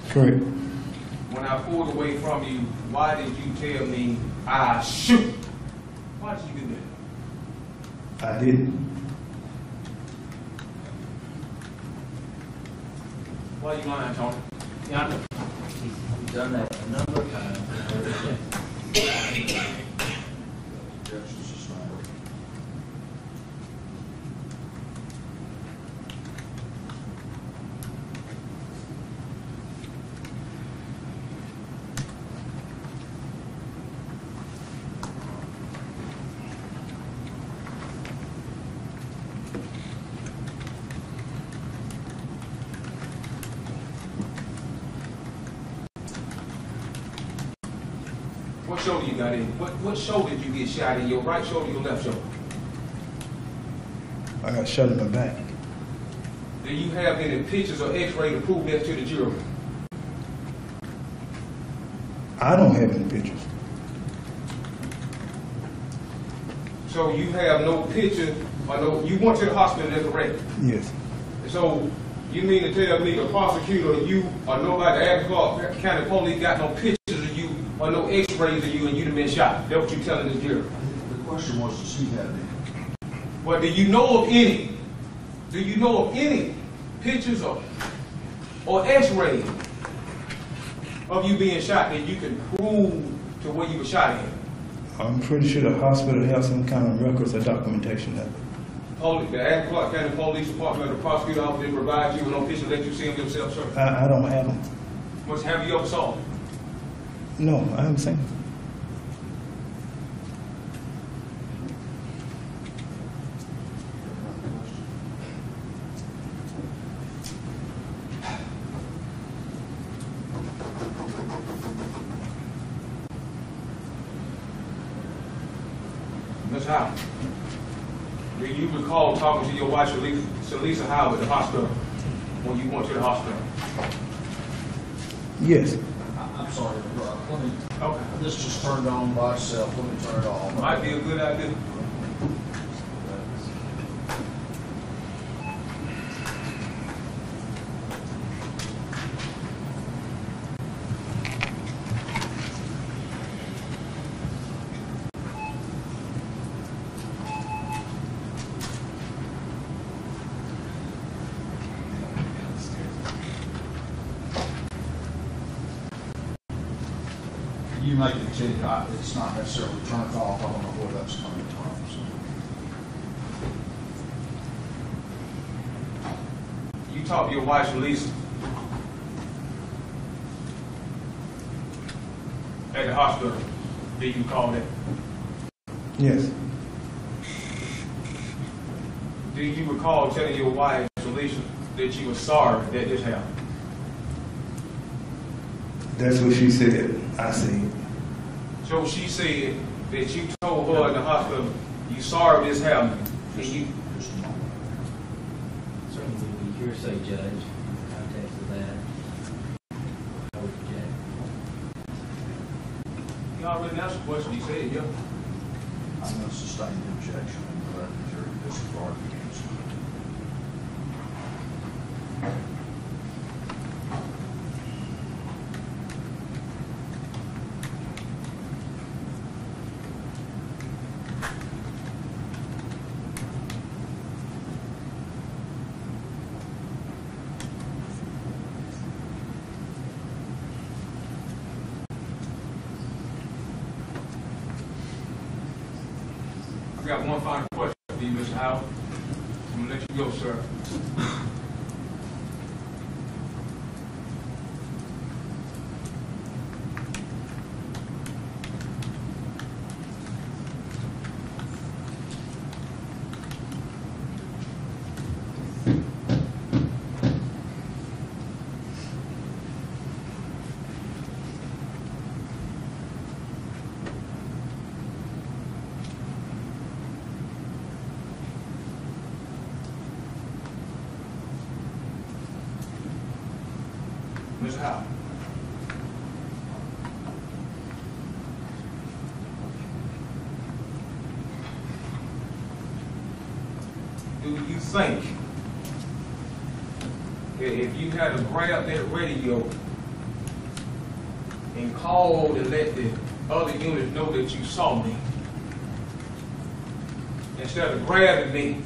Correct. When I pulled away from you, why did you tell me I shoot? Why did you do that? I didn't. Why are you lying, Tony? He's done that a number of times. Objection sustained. What shoulder you got in? What shoulder did you get shot in? Your right shoulder or your left shoulder? I got shot in the back. Do you have any pictures or x-ray to prove that to the jury? I don't have any pictures. So you have no picture or no, you went to the hospital, that's correct? Yes. So you mean to tell me the prosecutor, you, or nobody, the Athens County Police got no pictures of you or no x-rays of you and you'd have been shot? That's what you're telling the jury. The question was, does he have any? Well, do you know of any? Do you know of any pictures or x-rays of you being shot that you can prove to where you were shot at? I'm pretty sure the hospital has some kind of records or documentation of it. The Athens County Police Department or the prosecutor office didn't provide you with no picture, let you see them yourself, sir? I don't have them. Have you ever saw them? No, I haven't seen them. Ms. Howard, do you recall talking to your wife, Shalisa Howard, at the hospital when you went to the hospital? Yes. I'm sorry, let me, Okay. this just turned on by itself, let me turn it off. Might be a good idea. You may continue, it's not necessarily turned off, I don't know where that's coming from, so. You talked to your wife, Shalisa, at the hospital. Do you recall that? Yes. Do you recall telling your wife, Shalisa, that you were sorry that this happened? That's what she said. I said. So she said that you told her in the hospital, you sorry this happened. And you, Certainly would be hearsay, Judge, in the context of that. I would object. you already answered the question. You said, yeah. I'm going to sustain the objection and let the jury disregard the answer. I got one final question for you, Mr. Howard. I'm going to let you go, sir. Ms. Howard. Do you think that if you had to grab that radio and call and let the other units know that you saw me, instead of grabbing me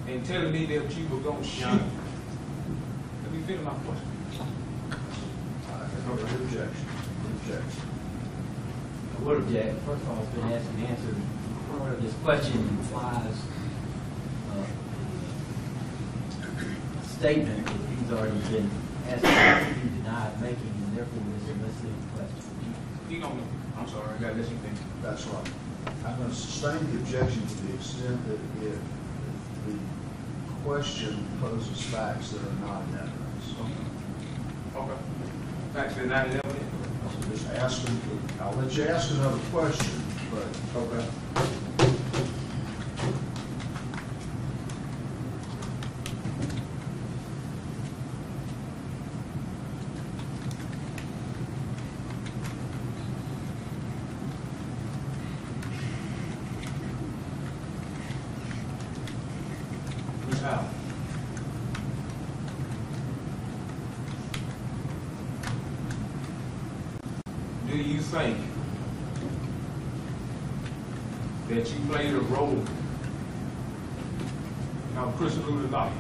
and telling me that you were going to shoot? Let me finish my question. Objection. Objection. I would object. First of all, it's been asked and answered. Part of this question implies a statement that he's already been asked about, you denied making, and therefore this is a misleading question. You don't know. I'm sorry, I got to let you think. That's right. I'm going to sustain the objection to the extent that if the question poses facts that are not in evidence. Okay. Facts that are not in evidence. So just ask them, I'll let you ask another question, but. Okay. Ms. Howard. Do you think that you played a role in our Chris Luda's life?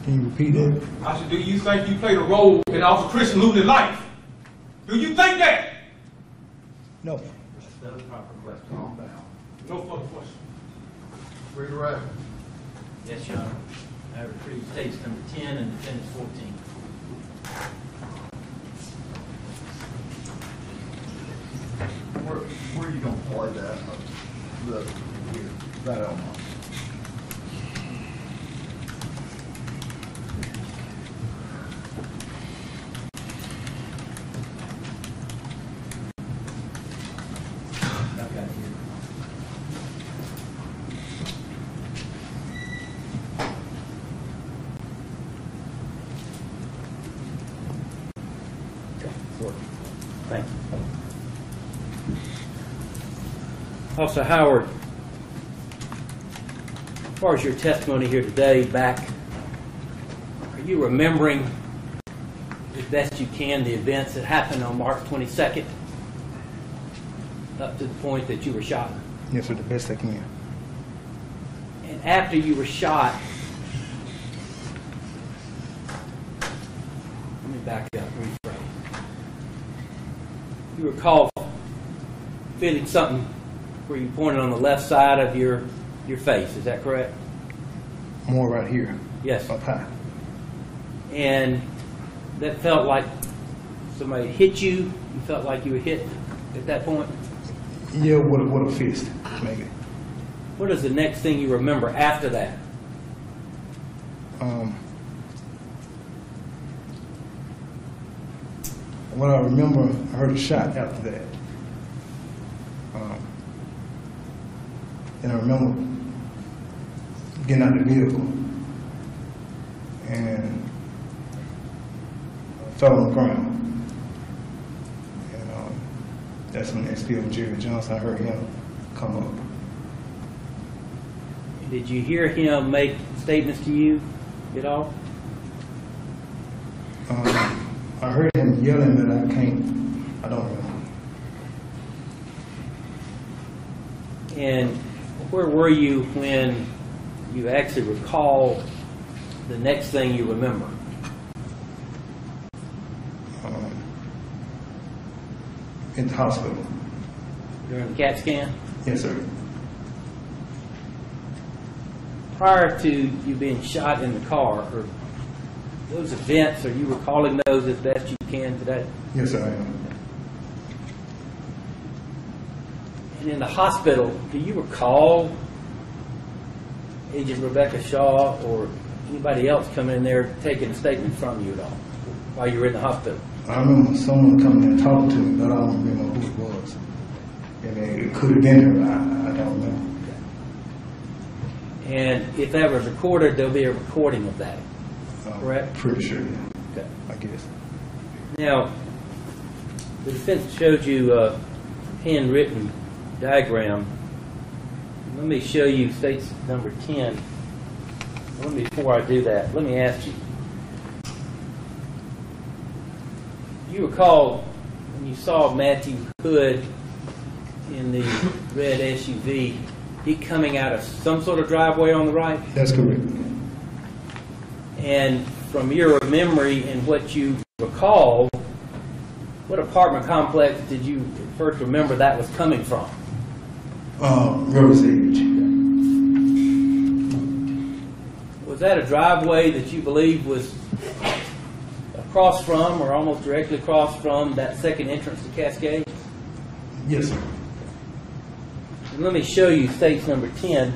Can you repeat that? I said, do you think you played a role in Officer Chris Luda's life? Do you think that? No. That's the proper question. Calm down. No further question. Redirect. Yes, Your Honor. I retrieved states number 10 and defendants 14. Where are you going to play that? That Elmer. I've got it here. Thank you. Officer Howard, as far as your testimony here today, back, are you remembering as best you can the events that happened on March 22nd up to the point that you were shot? Yes, sir, the best I can. And after you were shot, let me back up, rephrase. You recall feeling something where you pointed on the left side of your face, is that correct? More right here. Yes. Up high. And that felt like somebody hit you? You felt like you were hit at that point? Yeah, with a fist, maybe. What is the next thing you remember after that? What I remember, I heard a shot after that. And I remember getting out of the vehicle and fell on the ground. And that's when SPO Jerry Johnson, I heard him come up. Did you hear him make statements to you at all? I heard him yelling that I don't remember. And where were you when you actually recall the next thing you remember? In the hospital. During the CAT scan? Yes, sir. Prior to you being shot in the car, or those events, are you recalling those as best you can today? Yes, sir, I am. And in the hospital, do you recall Agent Rebecca Shaw or anybody else coming in there taking a statement from you at all while you were in the hospital? I remember someone coming and talking to me, but I don't remember who it was. And it could have been her. I don't remember. And if that was recorded, there'll be a recording of that, correct? Pretty sure, yeah. Okay. I guess. Now, the defense showed you a handwritten diagram. Let me show you states number 10. Before I do that, let me ask you. You recall when you saw Matthew Hood in the red SUV, he coming out of some sort of driveway on the right? That's correct. And from your memory and what you recall, what apartment complex did you first remember that was coming from? River's Edge. Was that a driveway that you believe was across from or almost directly across from that second entrance to Cascade? Yes, sir. And let me show you states number 10.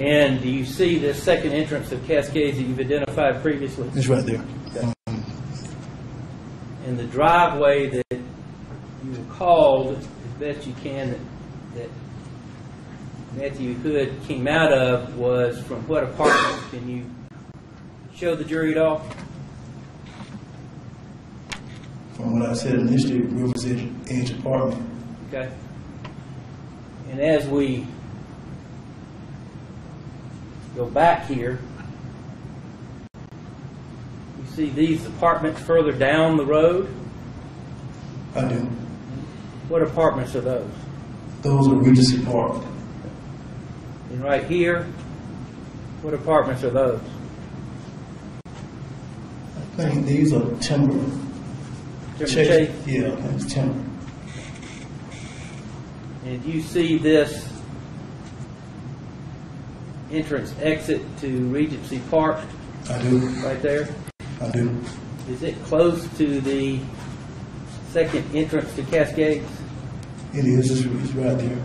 And do you see this second entrance of Cascades that you've identified previously? It's right there. Okay. And the driveway that you recalled, as best you can, that Matthew Hood came out of was from what apartment? Can you show the jury at all? From what I said initially, River's Edge apartment. Okay. And as we go back here, you see these apartments further down the road? I do. What apartments are those? Those are Regency Park. And right here, what apartments are those? I think these are Timber. Chase? Yeah, I think it's Timber. And you see this entrance exit to Regency Park I do. right there? I do. Is it close to the second entrance to Cascades? It is. It's right there.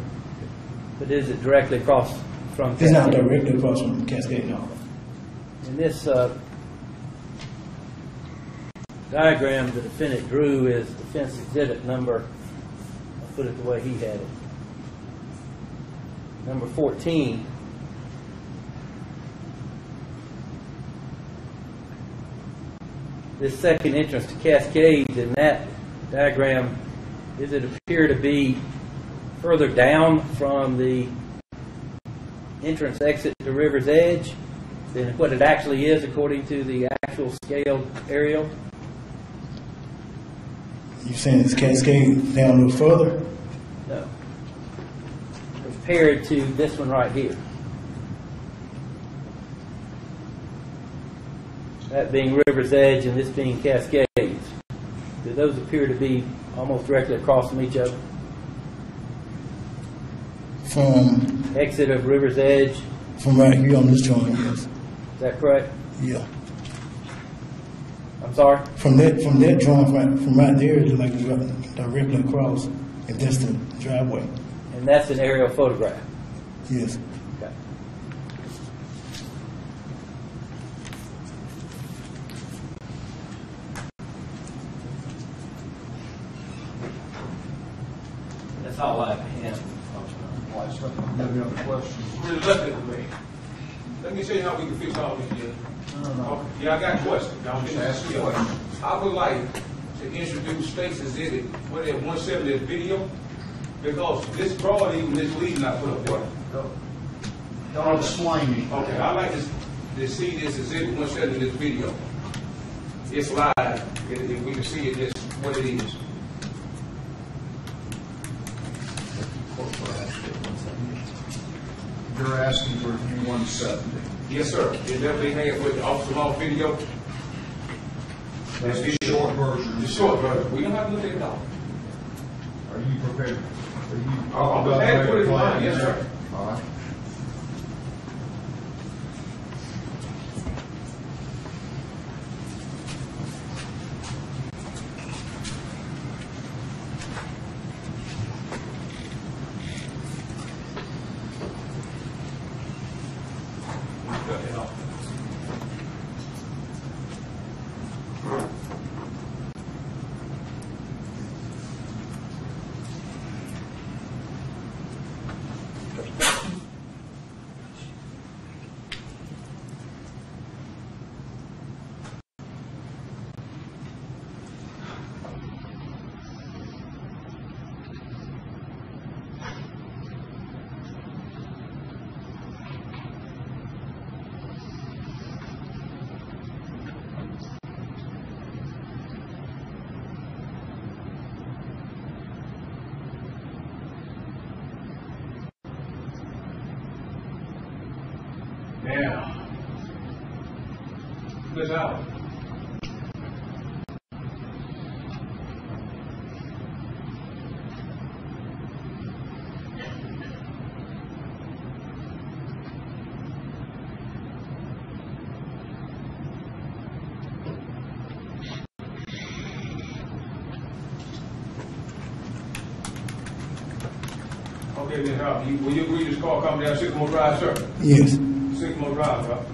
But is it directly across from It's not Cascades? directly across from Cascade, no. And this diagram the defendant drew is defense exhibit number, I'll put it the way he had it, number 14. This second entrance to Cascades in that diagram, does it appear to be further down from the entrance exit to River's Edge than what it actually is according to the actual scaled aerial? You saying it's Cascade down a little further? No. Compared to this one right here. That being River's Edge and this being Cascades. Do those appear to be almost directly across from each other? From Exit of River's Edge, right here on this drawing, yes. is that correct? Yeah. I'm sorry? From that drawing, from right there, it's like directly across, and that's the driveway. And that's an aerial photograph. Yes. Okay. That's all I have. Any other questions? Reluctantly. Let me show you how we can fix all this here. No. Yeah, I got a question. Just ask the question. I would like to introduce State's exhibit, what at 170 video, because this broad even this lead I put up there. Don't explain me. Okay, I like to see this exhibit 170 this video. It's live. If we can see it, just what it is. You're asking for view 170. Yes, sir. It definitely has with the officer law video. That's the short version. The short version. We don't have to look at it all. Are you prepared? Are you? I'm prepared to put it in line, yes, sir. All right. Now, Miss Allen. Okay, Ms. Allen, will you agree this car coming down Sycamore Drive, sir? Yes. Sycamore Drive, sir.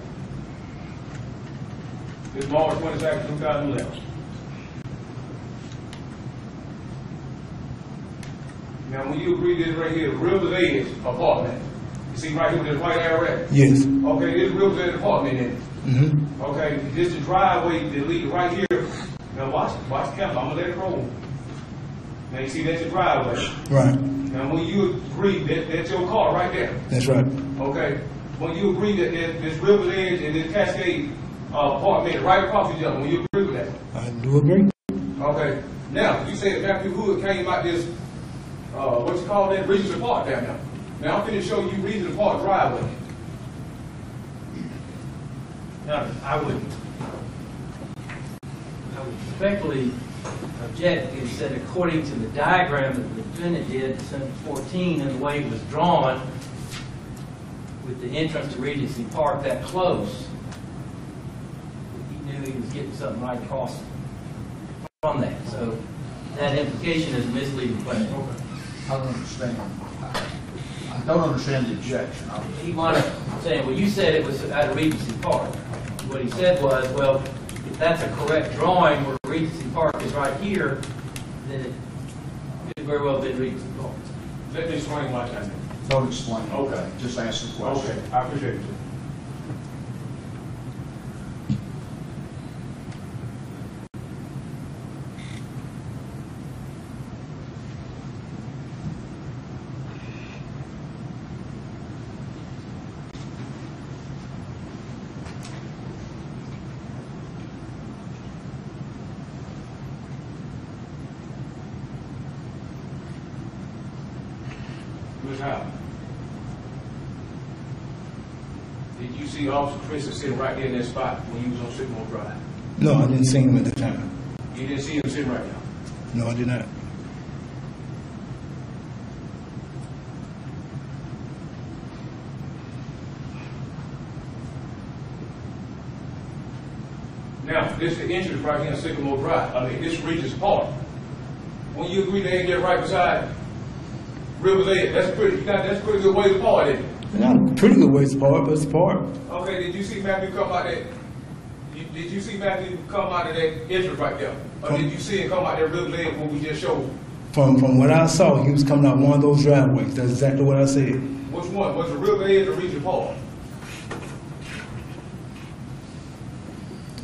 It's March 22nd, 2011. Now, when you agree this right here, River's Edge apartment, you see right here with this white arrow at? Yes. Okay, this River's Edge apartment in it. Mm-hmm. Okay, this is the driveway that leads right here. Now watch the camera, I'm gonna let it roll. Now you see that's your driveway. Right. Now when you agree that that's your car right there. That's right. Okay, when you agree that this River's Edge and this Cascade apartment right across each other, when you agree with that. I do agree. Okay, now you say that Matthew Hood came out this, what you call that, Regis Park down there. Now I'm finna show you Regis Park driveway. Now, I would respectfully object and said according to the diagram that the defendant did, December 14, and the way it was drawn, with the entrance to Regency Park that close, he knew he was getting something right across from that. So that implication is a misleading question. I don't understand. I don't understand the objection. He wanted saying, well, you said it was at Regency Park. What he said was, well, if that's a correct drawing where Regency Park is right here, then it could very well have been Regency Park. Let me explain why I did. Don't explain. Okay. Just ask the question. Okay, I appreciate it. Ms. Howard, did you see Officer Christie sitting right there in that spot when he was on Sycamore Drive? No, I didn't see him at the time. You didn't see him sitting right there? No, I did not. Now, this is the entrance right here on Sycamore Drive. I mean, this is Regis Park. When you agree they ain't get right beside River's Edge, that's a pretty good way to park, isn't it? Not a pretty good ways apart, but it's apart. Okay, did you see Matthew come out that? Did you see Matthew come out of that entrance right there? Or did you see him come out that River's Edge when we just showed? From what I saw, he was coming out one of those driveways. That's exactly what I said. Which one? Was it River's Edge or Regis Park?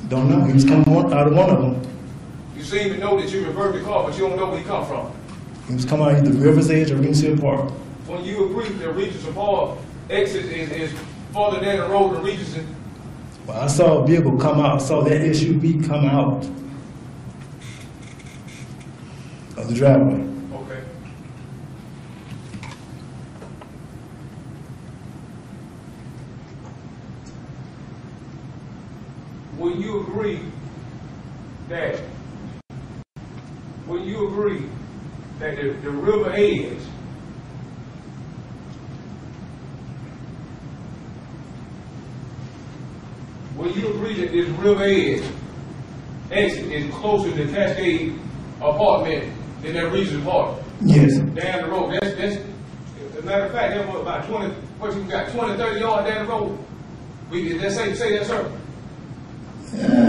Don't know. He was coming out of one of them. You seem to know that you reversed the car, but you don't know where he come from. He was coming out either River's Edge or Regency Park. When you agree that Regis Park exit is farther down the road than Regis. Well, I saw a vehicle come out. I saw that SUV come out of the driveway. Okay. Will you agree that the River Edge will you agree that this River Edge exit is closer to Cascade apartment than that Regis Park? Yes. Down the road. That's as a matter of fact, that's about 20, what you got, 20, 30 yards down the road. Did that say that, sir?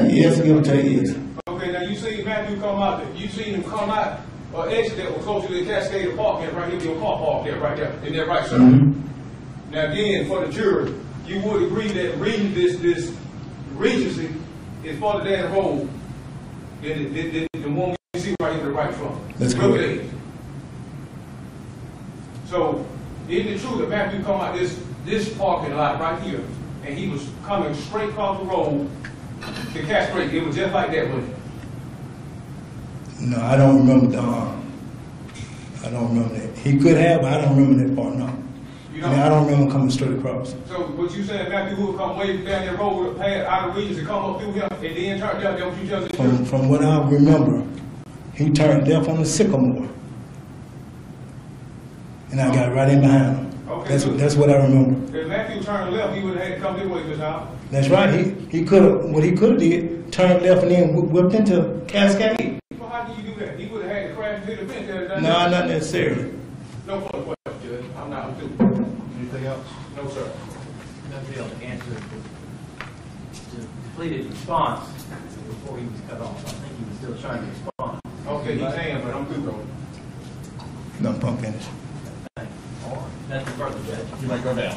Yes, give or take, yes. Okay, now you seen Matthew come out, you seen him come out or exit that was closer to the Cascade apartment right here, your car park there, right there. Isn't that right, sir? Mm-hmm. Now again, for the jury, you would agree that reading this Regency is farther down the road than the one we see right here to the right front. That's correct. So, isn't it true that Matthew come out this parking lot right here, and he was coming straight across the road to Cascade? It was just like that, wasn't it? No, I don't remember I don't remember that. He could have, but I don't remember that part, no. You I mean, I don't remember coming straight across. So what you saying, Matthew Wood come way down that road with a pad out of Regis and come up through here and then turn left, that's what you just said? From what I remember, he turned left on the Sycamore. And I got right in behind him. Okay, That's what I remember. If Matthew turned left, he would have had to come this way, Mr. Howard. That's right. He could have, what he could have did, turned left and then whipped into Cascade. Well, how do you do that? He would have had to crash into the fence there. No, not necessarily. No further questions, Judge. I'm not through. Anything else? No, sir. Not be able to answer the completed response before he was cut off. I think he was still trying to respond. Okay, he can, but I'm through, though. No, I'm finished. Thank you. All right. Nothing further, Judge. You may go down.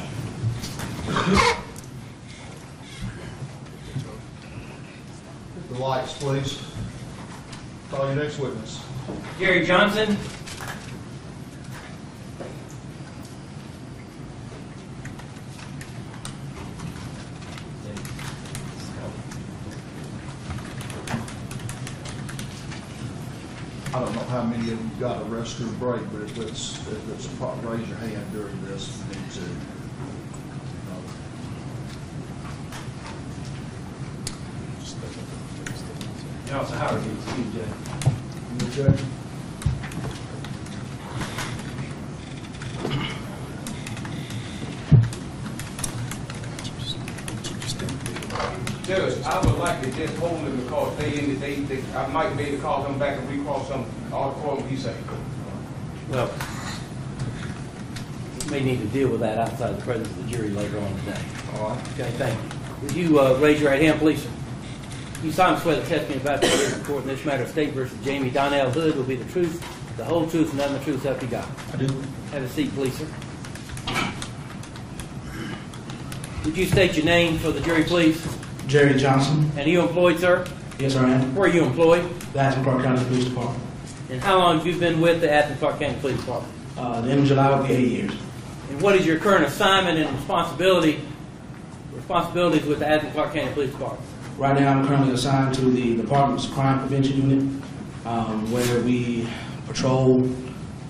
The lights, please. Call your next witness. Gary Johnson. I don't know how many of you got a restroom break, but if it's a problem, raise your hand during this if you need to. Officer Howard, excuse Judge. Judge? Judge, I would like to just hold him because I might be able to call him back and recross some auditorium he said. Well, we may need to deal with that outside the presence of the jury later on today. All right. Okay, thank you. Would you raise your right hand, please? You solemnly swear the testimony about the court in this matter of State versus Jamie Donnell Hood will be the truth, the whole truth, and nothing but the truth, help you God. I do. Have a seat, please, sir. Would you state your name for the jury, please? Jerry Johnson. And are you employed, sir? Yes, I am. Where are you employed? The Athens Clark County Police Department. And how long have you been with the Athens Clark County Police Department? The end of July will be 8 years. And what is your current assignment and responsibilities with the Athens Clark County Police Department? Right now, I'm currently assigned to the Department's Crime Prevention Unit, where we patrol,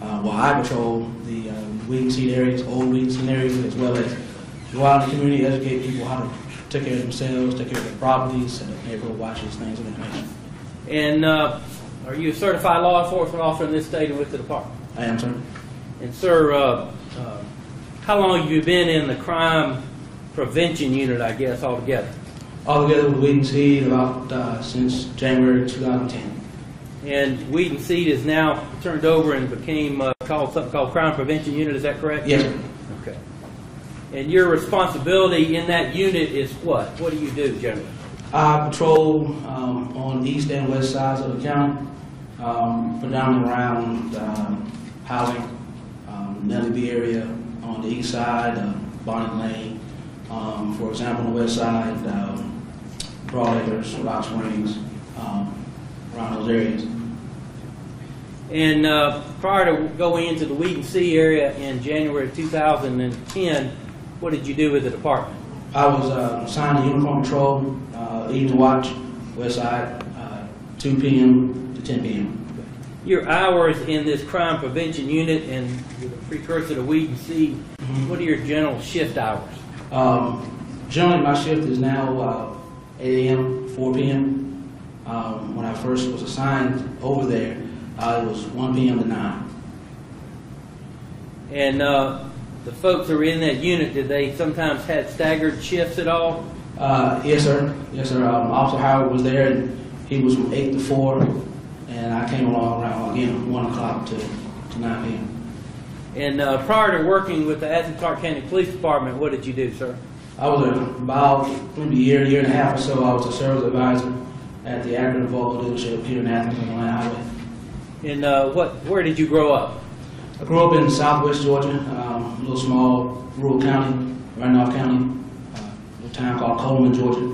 I patrol the weed and seed areas, old weed and seed areas, as well as go out in the community, educate people how to take care of themselves, take care of their properties, set up neighborhood watches, things of that nature. And are you a certified law enforcement officer in this state and with the department? I am, sir. And sir, how long have you been in the crime prevention unit, I guess, altogether? Altogether with weed and seed about since January 2010. And weed and seed is now turned over and became something called crime prevention unit, is that correct? Yes, sir. Okay. And your responsibility in that unit is what? What do you do generally? I patrol on the east and west sides of the county, predominantly around housing, Nellie B area on the east side, Bonnet Lane, for example, on the west side, Broadacres, Rock Springs, around those areas. And prior to going into the weed and seed area in January of 2010, what did you do with the department? I was assigned to uniform patrol, evening watch, west side, 2 p.m. to 10 p.m. Your hours in this crime prevention unit and the precursor to weed and seed, what are your general shift hours? Generally, my shift is now 8 a.m., 4 p.m. When I first was assigned over there, it was 1 p.m. to 9. And the folks who were in that unit, did they sometimes have staggered shifts at all? Yes, sir. Yes, sir. Officer Howard was there, and he was from 8 to 4, and I came along around, again, 1 o'clock to 9 p.m. And prior to working with the Athens Clark County Police Department, what did you do, sir? I was about maybe a year and a half or so. I was a service advisor at the Akron Volvo dealership here in Athens on the Atlanta Highway. And where did you grow up? I grew up in southwest Georgia, a little small rural county, Randolph County, a little town called Coleman, Georgia,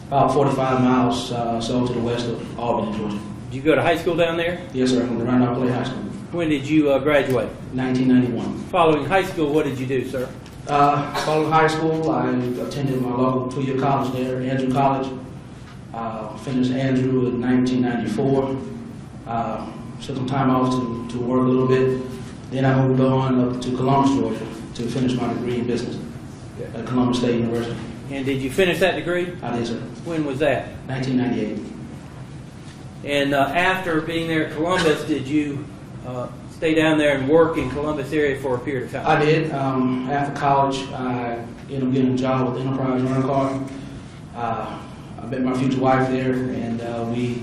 about 45 miles so to the west of Albany, Georgia. Did you go to high school down there? Yes, sir, from the Randolph Clay High School. When did you graduate? 1991. Following high school, what did you do, sir? Following high school, I attended my local 2-year college there, Andrew College. Finished Andrew in 1994. Took some time off to work a little bit. Then I moved on up to Columbus, Georgia, to finish my degree in business at Columbus State University. And did you finish that degree? I did, sir. When was that? 1998. And after being there at Columbus, did you stay down there and work in Columbus area for a period of time? I did. After college, I ended up getting a job with Enterprise Rental Car. I met my future wife there, and we,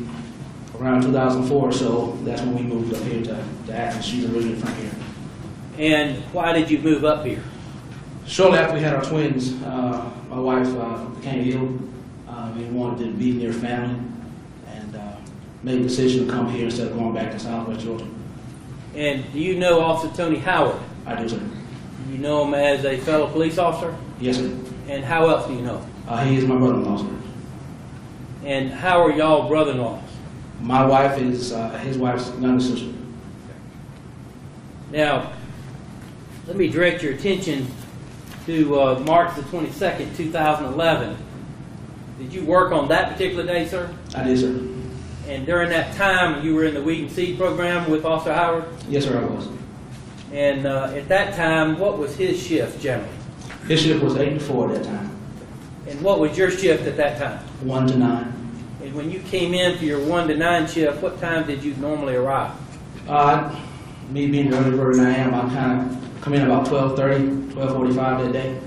around 2004 or so, that's when we moved up here to Athens. She's originally from here. And why did you move up here? Shortly after we had our twins, my wife became ill. We wanted to be near family, and made the decision to come here instead of going back to Southwest Georgia. And do you know Officer Tony Howard? I do, sir. You know him as a fellow police officer? Yes, sir. And how else do you know? He is my brother-in-law, sir. And how are y'all brother-in-laws? My wife is his wife's younger sister. Now, let me direct your attention to March the 22nd, 2011. Did you work on that particular day, sir? I did, sir. And during that time, you were in the Weed and Seed program with Officer Howard? Yes, sir, I was. And at that time, what was his shift generally? His shift was 8 to 4 at that time. And what was your shift at that time? 1 to 9. And when you came in for your 1 to 9 shift, what time did you normally arrive? Me being the early bird I am, I kind of come in about 12:30, 12:45 that day.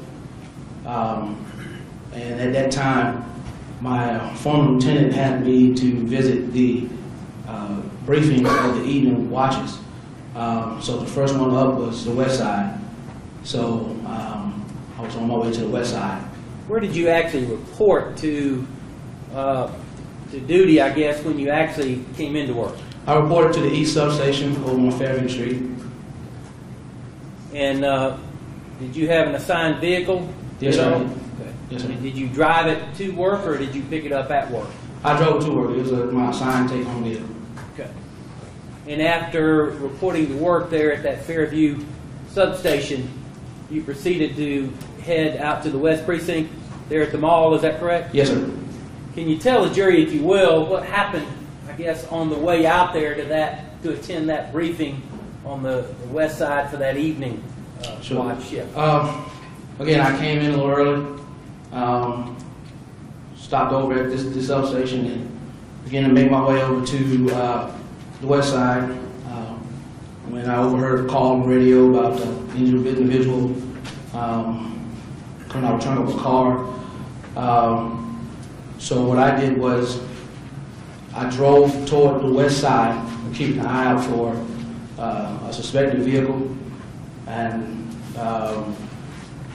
And at that time, my former lieutenant had me to visit the briefing of the evening watches. So the first one up was the west side. So I was on my way to the west side. Where did you actually report to duty, I guess, when you actually came into work? I reported to the east substation over on Fairview Street. And did you have an assigned vehicle? Yes, sir. Okay. Yes, sir. And did you drive it to work, or did you pick it up at work? I drove to work. It was my assigned take-home vehicle. Okay. And after reporting to work there at that Fairview substation, you proceeded to head out to the West Precinct there at the mall, is that correct? Yes, sir. Can you tell the jury, if you will, what happened, I guess, on the way out there to attend that briefing on the west side for that evening watch shift? Again, I came in a little early, stopped over at this substation, and began to make my way over to the west side. When I overheard a call on the radio about an injured individual coming out of the trunk of a car. So what I did was I drove toward the west side, keeping an eye out for a suspected vehicle. And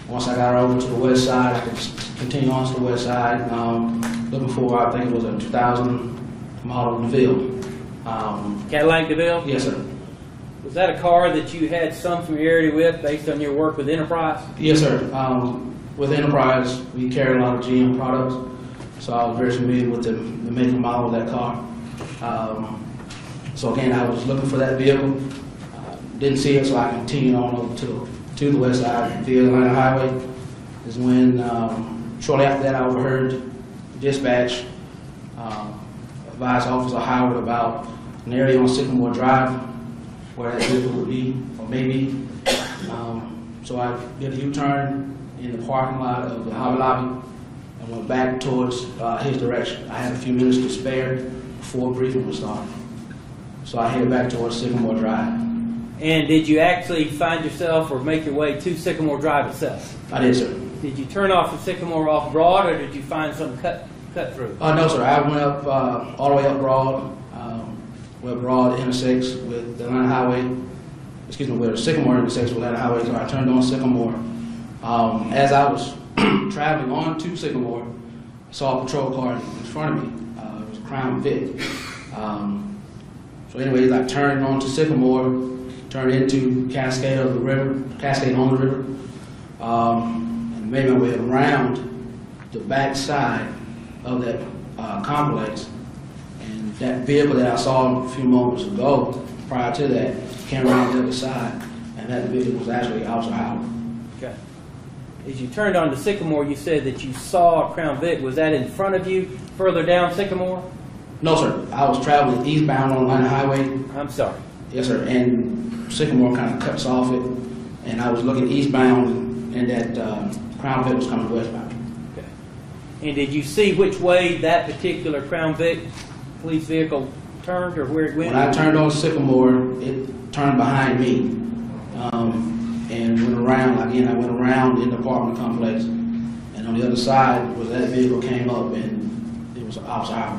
once I got over to the west side, I could continue on to the west side, looking for, I think it was a 2000 model DeVille. Cadillac DeVille? Yes, sir. Was that a car that you had some familiarity with based on your work with Enterprise? Yes, sir. With Enterprise, we carry a lot of GM products, so I was very familiar with the make and model of that car. So again, I was looking for that vehicle. Didn't see it, so I continued on over to the west side via the Atlanta Highway. Is when shortly after that I overheard dispatch advise Officer Howard about an area on Sycamore Drive where that vehicle would be or may be. So I did a U-turn in the parking lot of the Hobby Lobby and went back towards his direction. I had a few minutes to spare before briefing was started. So I headed back towards Sycamore Drive. And did you actually find yourself or make your way to Sycamore Drive itself? I did, sir. Did you turn off the Sycamore off Broad, or did you find some cut through? No, sir. I went up all the way up Broad, where Broad intersects with the Atlanta Highway. Excuse me, where the Sycamore intersects with Atlanta Highway. So I turned on Sycamore. As I was traveling on to Sycamore, I saw a patrol car in front of me. It was a Crown Vic. So anyways, I turned on to Sycamore, turned into Cascade on the river, and made my way around the back side of that complex. And that vehicle that I saw a few moments ago, prior to that, came around the other side, and that vehicle was actually Officer Howard. Okay. As you turned onto Sycamore, you said that you saw a Crown Vic. Was that in front of you, further down Sycamore? No, sir. I was traveling eastbound on Atlanta Highway. I'm sorry. Yes, sir. And Sycamore kind of cuts off it, and I was looking eastbound, and that Crown Vic was coming westbound. Okay. And did you see which way that particular Crown Vic police vehicle turned, or where it went? When I turned on Sycamore, it turned behind me, and went around. Again, I went around in the apartment complex, and on the other side was that vehicle came up, and it was outside.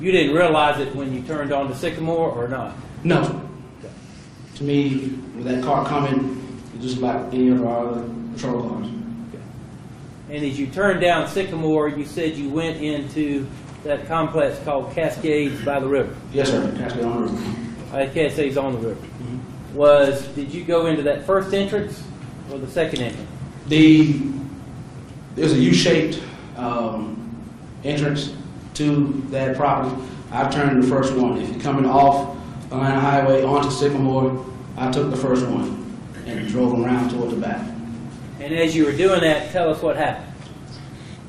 You didn't realize it when you turned on to Sycamore, or not? No. To me, with that car coming, it's just like any of our other patrol cars. Okay. And as you turned down Sycamore, you said you went into that complex called Cascades by the river. Yes, sir. Cascade on the river. Cascades on the river. Mm-hmm. Did you go into that first entrance or the second entrance? There's a U-shaped entrance to that property. I turned the first one. If you're coming off Atlanta Highway onto Sycamore, I took the first one and drove around towards the back. And as you were doing that, tell us what happened.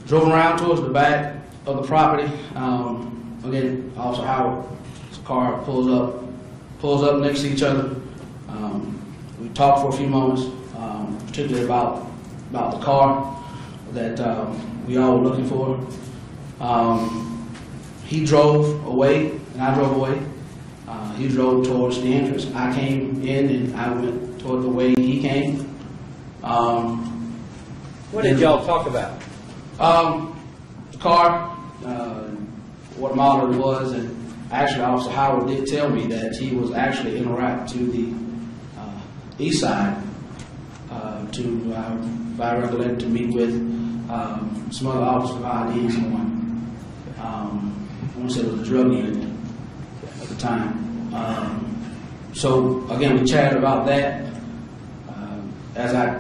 Drove around towards the back of the property. Again, Officer Howard's car pulls up next to each other. We talked for a few moments, particularly about the car that we all were looking for. He drove away, and I drove away. He drove towards the entrance. I came in, and I went toward the way he came. What did y'all talk about? The car, what model it was, and actually Officer Howard did tell me that he was actually en route to the east side to, if I recollect, to meet with some other officers of ID and someone. I want to say it was a drug unit at the time. So again, we chatted about that. As I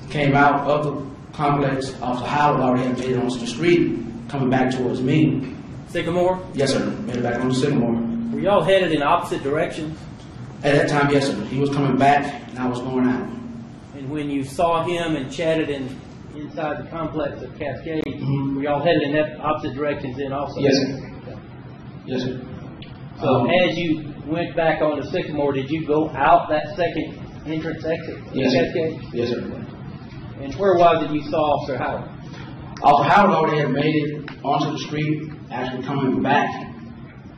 came out of the complex, Officer Howard already had made it onto the street, coming back towards me. Sycamore? Yes, sir. Made it back onto Sycamore. Were y'all headed in opposite directions? At that time, yes, sir. He was coming back, and I was going out. And when you saw him and chatted inside the complex of Cascades, Mm-hmm. were y'all headed in that opposite directions then also? Yes, sir. Yes, sir. So as you went back onto Sycamore, did you go out that second entrance exit? Yes, sir. Cascades? Yes, sir. And where was it you saw Officer Howard? Officer Howard already had made it onto the street, actually coming back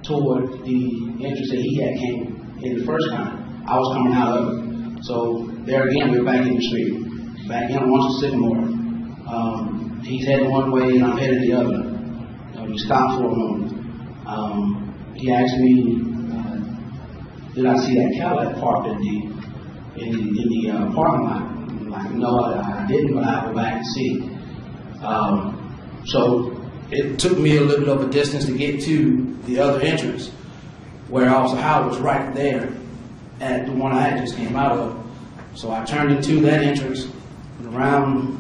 toward the entrance that he had came in the first time. I was coming out of it. So there again, we were back in the street, back in onto Sycamore. He's heading one way and I'm heading the other. We stopped for a moment. He asked me, did I see that Cadillac parked in the parking lot? I'm like, no, I didn't, but I'll go back and see. So it took me a little bit of a distance to get to the other entrance, where Officer Howard was right there at the one I just came out of. So I turned into that entrance, went around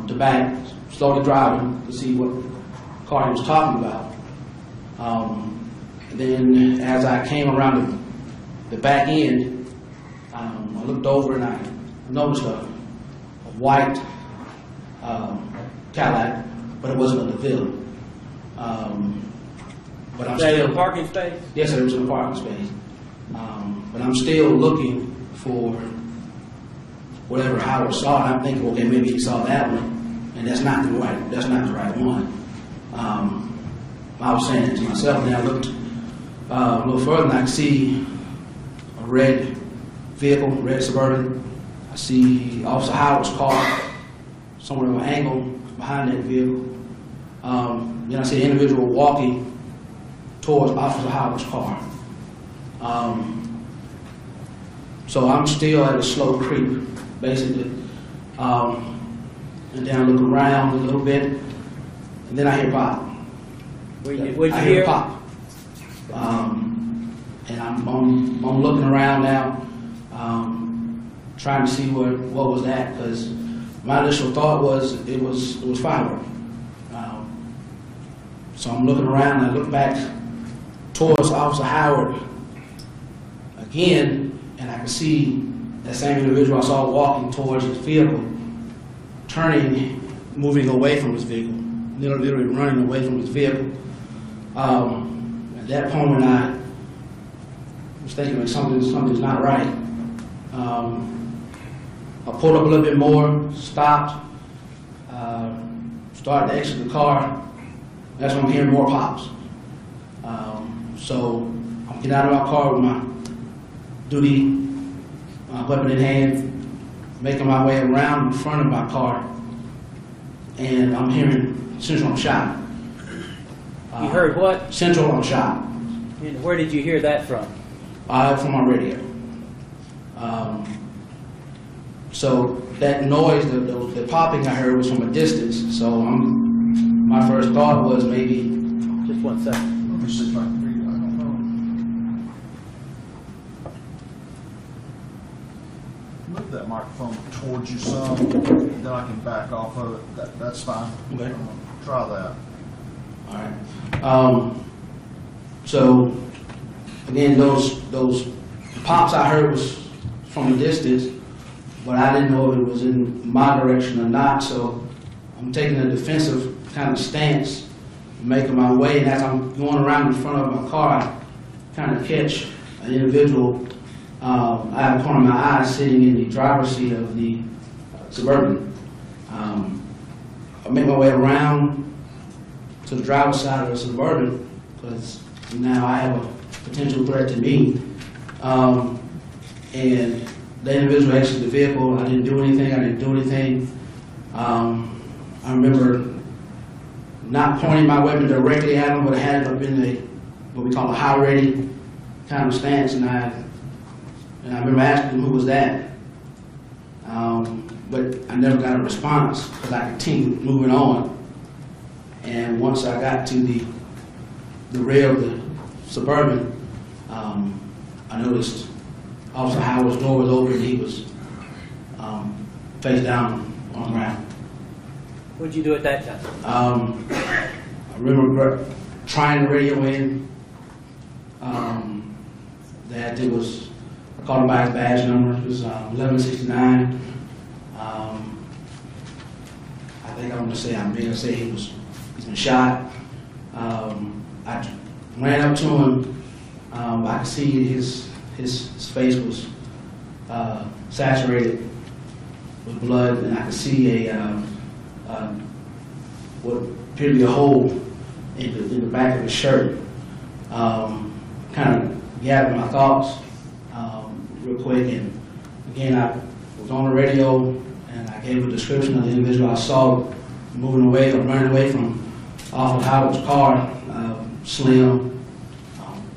the back, slowly driving to see what car he was talking about. Then as I came around the back end, I looked over and I noticed a white Cadillac, but it wasn't a DeVille. But I'm still in a parking space? Yes, sir, it was in a parking space. But I'm still looking for whatever Howard saw, and I'm thinking, okay, maybe he saw that one, and that's not the right one. I was saying it to myself, and I looked a little further, and I could see a red vehicle, red Suburban. I see Officer Howard's car somewhere at an angle behind that vehicle. Then I see an individual walking towards Officer Howard's car. So I'm still at a slow creep, basically. And then I look around a little bit, and then I hear pop. What'd you I hear? hear pop. And I'm looking around now, trying to see what was that, because my initial thought was it was firework. So I'm looking around, and I look back towards Officer Howard again, and I can see that same individual I saw walking towards his vehicle, turning, moving away from his vehicle, literally running away from his vehicle. At that moment, I was thinking that something's not right. I pulled up a little bit more, stopped, started to exit the car. That's when I'm hearing more pops. So I'm getting out of my car with my duty weapon in hand, making my way around in front of my car, and I'm hearing Central, I'm shot. You heard what? Central, I'm shot. And where did you hear that from? From my radio. So that noise, the popping I heard was from a distance. So my first thought was maybe. Just 1 second. Let me see if I can read it. I don't know. Move that microphone towards you some, then I can back off of it. That's fine. Okay. Try that. All right. So again, those pops I heard was from a distance, but I didn't know if it was in my direction or not. So I'm taking a defensive kind of stance, making my way, and as I'm going around in front of my car, I kind of catch an individual. I have a corner of my eye sitting in the driver's seat of the Suburban. I make my way around to the driver's side of the Suburban because now I have a potential threat to me. And the individual exited the vehicle. I didn't do anything. I remember not pointing my weapon directly at him, but I had it up in what we call a high ready kind of stance, and I remember asking him who was that. But I never got a response because I continued moving on. And once I got to the rear of the Suburban, I noticed Officer Howard's door was open and he was face down on the ground. What did you do at that time? I remember trying to radio in that it was, I called him by his badge number. It was 1169. I think I'm going to say, I'm going to say he's been shot. I ran up to him. I could see his face was saturated with blood, and I could see what appeared to be a hole in the back of his shirt. Kind of gathered my thoughts real quick, and again, I was on the radio, and I gave a description of the individual I saw moving away or running away from off of Howard's car. Slim,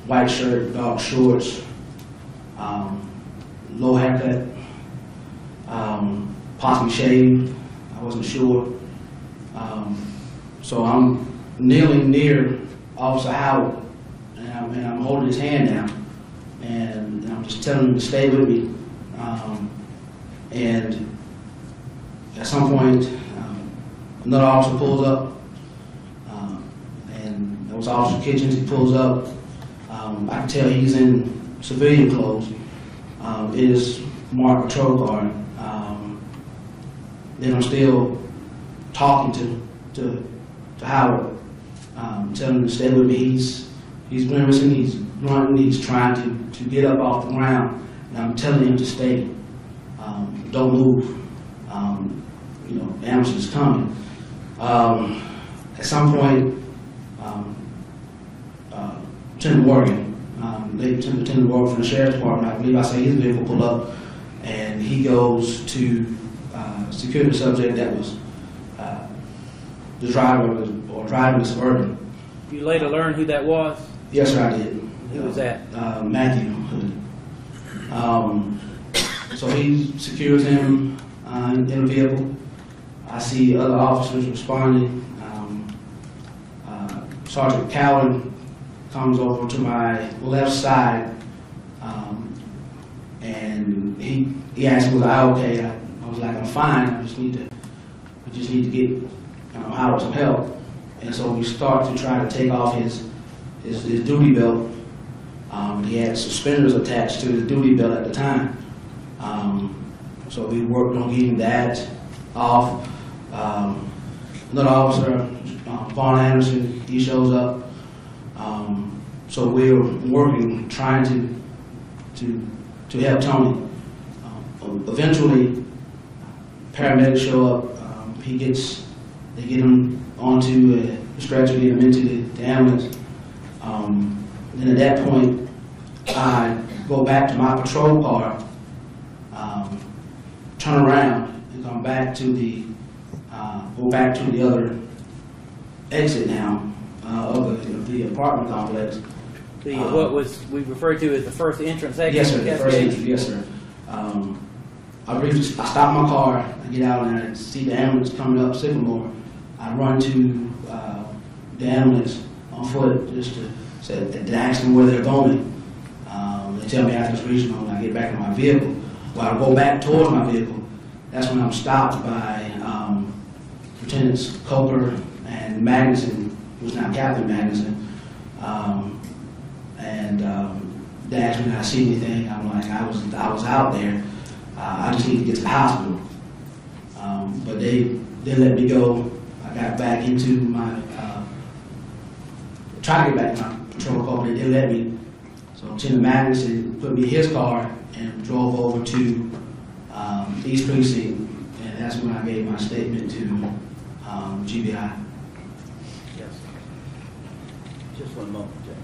white shirt, dark shorts, low haircut, possibly shaved. I wasn't sure. So I'm kneeling near Officer Howard, and I'm holding his hand down, and I'm just telling him to stay with me. And at some point, another officer pulls up, and that was Officer Kitchens. He pulls up. I can tell he's in civilian clothes. It is marked patrol car. Then I'm still talking to Howard, telling him to stay with me. He's grimacing, he's grunting, he's trying to get up off the ground, and I'm telling him to stay. Don't move. The ambulance is coming. At some point, Lieutenant Morgan, Lieutenant Morgan from the Sheriff's Department, I believe I say his vehicle pulled up, and he goes to secure the subject that was the driver or driving the Suburban. You later learned who that was? Yes, sir, I did. Who was that? Matthew. So he secures him in the vehicle. I see other officers responding. Sergeant Cowan comes over to my left side, and he asked me, was I okay? I was like, I'm fine. I just need to get Howard some help. And so we start to try to take off his duty belt. He had suspenders attached to his duty belt at the time. So we worked on getting that off. Another officer, Vaughn Anderson, he shows up. So we're working, trying to help Tony. Eventually, paramedics show up. They get him onto a stretcher, get him into the ambulance. Then at that point, I go back to my patrol car, turn around, and come back to the other exit now of the apartment complex. What was we referred to as the first entrance exit? Yes, sir. The first entrance, yes, sir. I stop my car, I get out and I see the ambulance coming up Sycamore. I run to the ambulance on foot just to ask them where they're going. They tell me Athens Regional, and I get back in my vehicle. While I go back towards my vehicle, that's when I'm stopped by Lieutenants Coker and Magnuson, who's now Captain Magnuson. They asked me if I see anything. I'm like, I was out there. I just need to get to the hospital. But they let me go. I got back into my, tried to get back to my patrol car, but they let me. So Lieutenant Magnuson put me in his car and drove over to East Precinct, and that's when I gave my statement to GBI. Yes. Just one moment, Jack.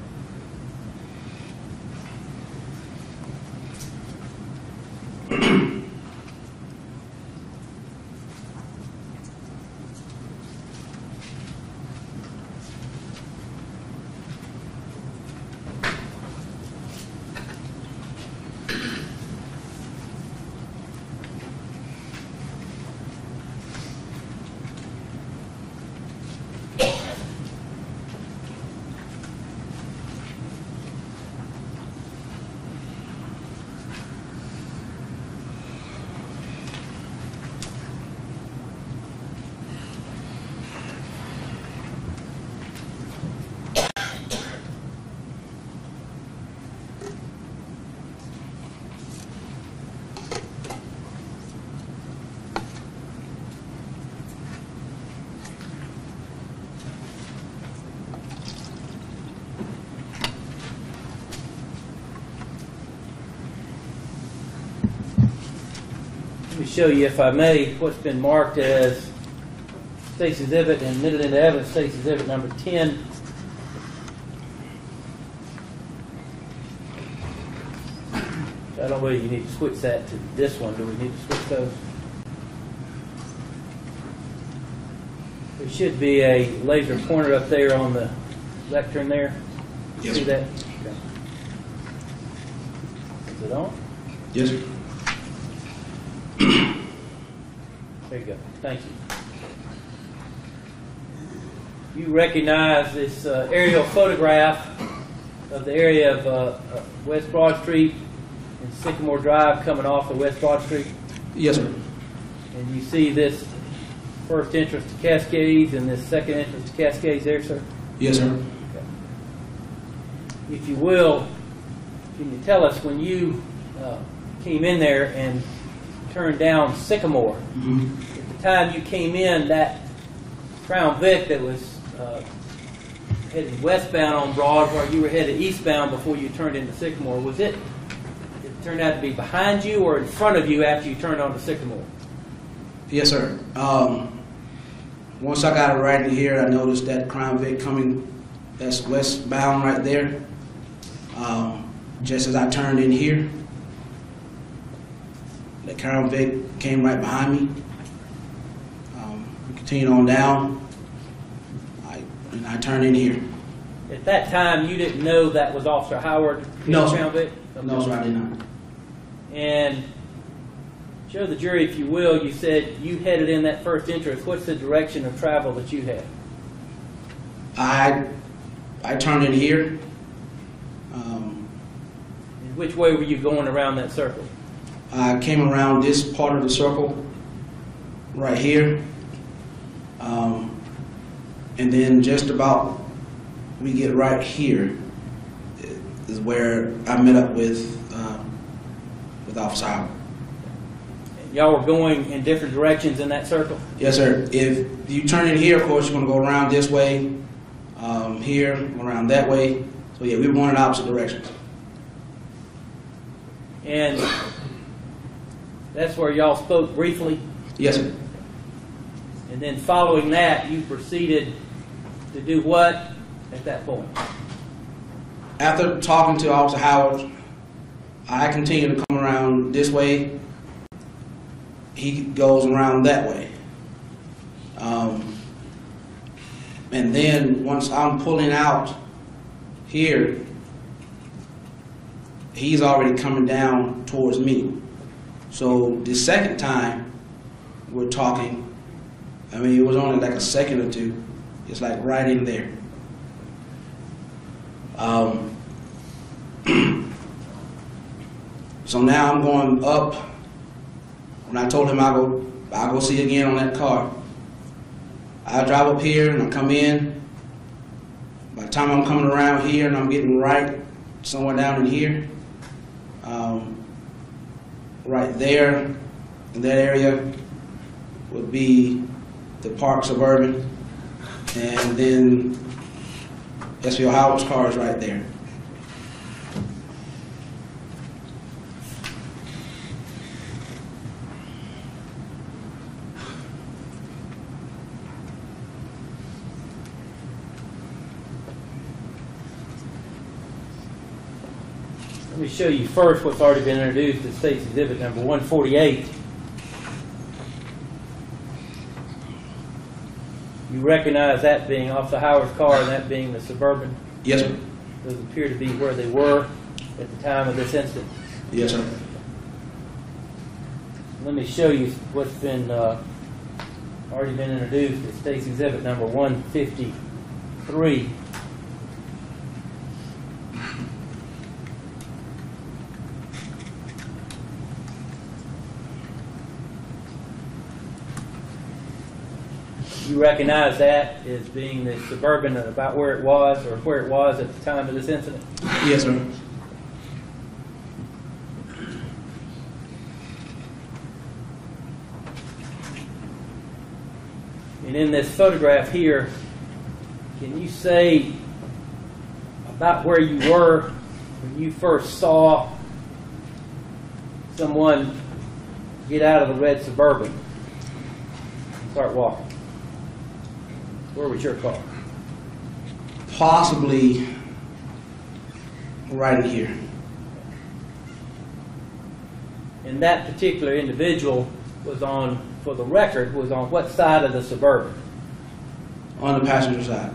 Let me show you, if I may, what's been marked as State's Exhibit and admitted into evidence, State's Exhibit number 10. I don't know whether you need to switch that to this one. Do we need to switch those? There should be a laser pointer up there on the lectern there. Yes, See sir. that? Okay. Is it on? Yes, sir. There you go. Thank you. You recognize this aerial photograph of the area of West Broad Street and Sycamore Drive coming off of West Broad Street? Yes, sir. And you see this first entrance to Cascades and this second entrance to Cascades there, sir? Yes, sir. Okay. If you will, can you tell us when you came in there and turned down Sycamore? Mm-hmm. At the time you came in, that Crown Vic that was headed westbound on Broad, where you were headed eastbound before you turned into Sycamore, was it turned out to be behind you or in front of you after you turned onto Sycamore? Yes, sir. Once I got it right in here, I noticed that Crown Vic coming, that's westbound right there. Just as I turned in here, the Crown Vic came right behind me. We continued on down, and I turned in here. At that time, you didn't know that was Officer Howard? No, sir. Crown Vic? Okay. No, sir, I did not. And show the jury, if you will, you said you headed in that first entrance. What's the direction of travel that you had? I turned in here. And which way were you going around that circle? I came around this part of the circle right here. And then just about we get right here is where I met up with Officer Howard. Y'all were going in different directions in that circle? Yes, sir. If you turn in here, of course, you're going to go around this way, here, around that way. So, yeah, we were going in opposite directions. And That's where y'all spoke briefly, Yes, sir. and then following that, you proceeded to do what at that point? After talking to Officer Howard, I continue to come around this way. He goes around that way. And then once I'm pulling out here, he's already coming down towards me. So the second time we're talking, I mean, it was only like a second or two. It's like right in there. So now I'm going up. When I told him I'll go see again on that car. I drive up here and I come in. By the time I'm coming around here and I'm getting right somewhere down in here, right there in that area would be the Park Suburban, and then SPO Howard's car is right there. Let me show you first what's already been introduced as State's Exhibit number 148. You recognize that being Officer Howard's car and that being the Suburban? Yes, sir. Those appear to be where they were at the time of this incident. Yes, sir. Let me show you what's been already been introduced as State's Exhibit number 153. You recognize that as being the Suburban and about where it was, or where it was at the time of this incident? Yes, sir. And in this photograph here, can you say about where you were when you first saw someone get out of the red Suburban and start walking? Where was your car? Possibly right in here. And that particular individual was on, for the record, was on what side of the Suburban? On the passenger side.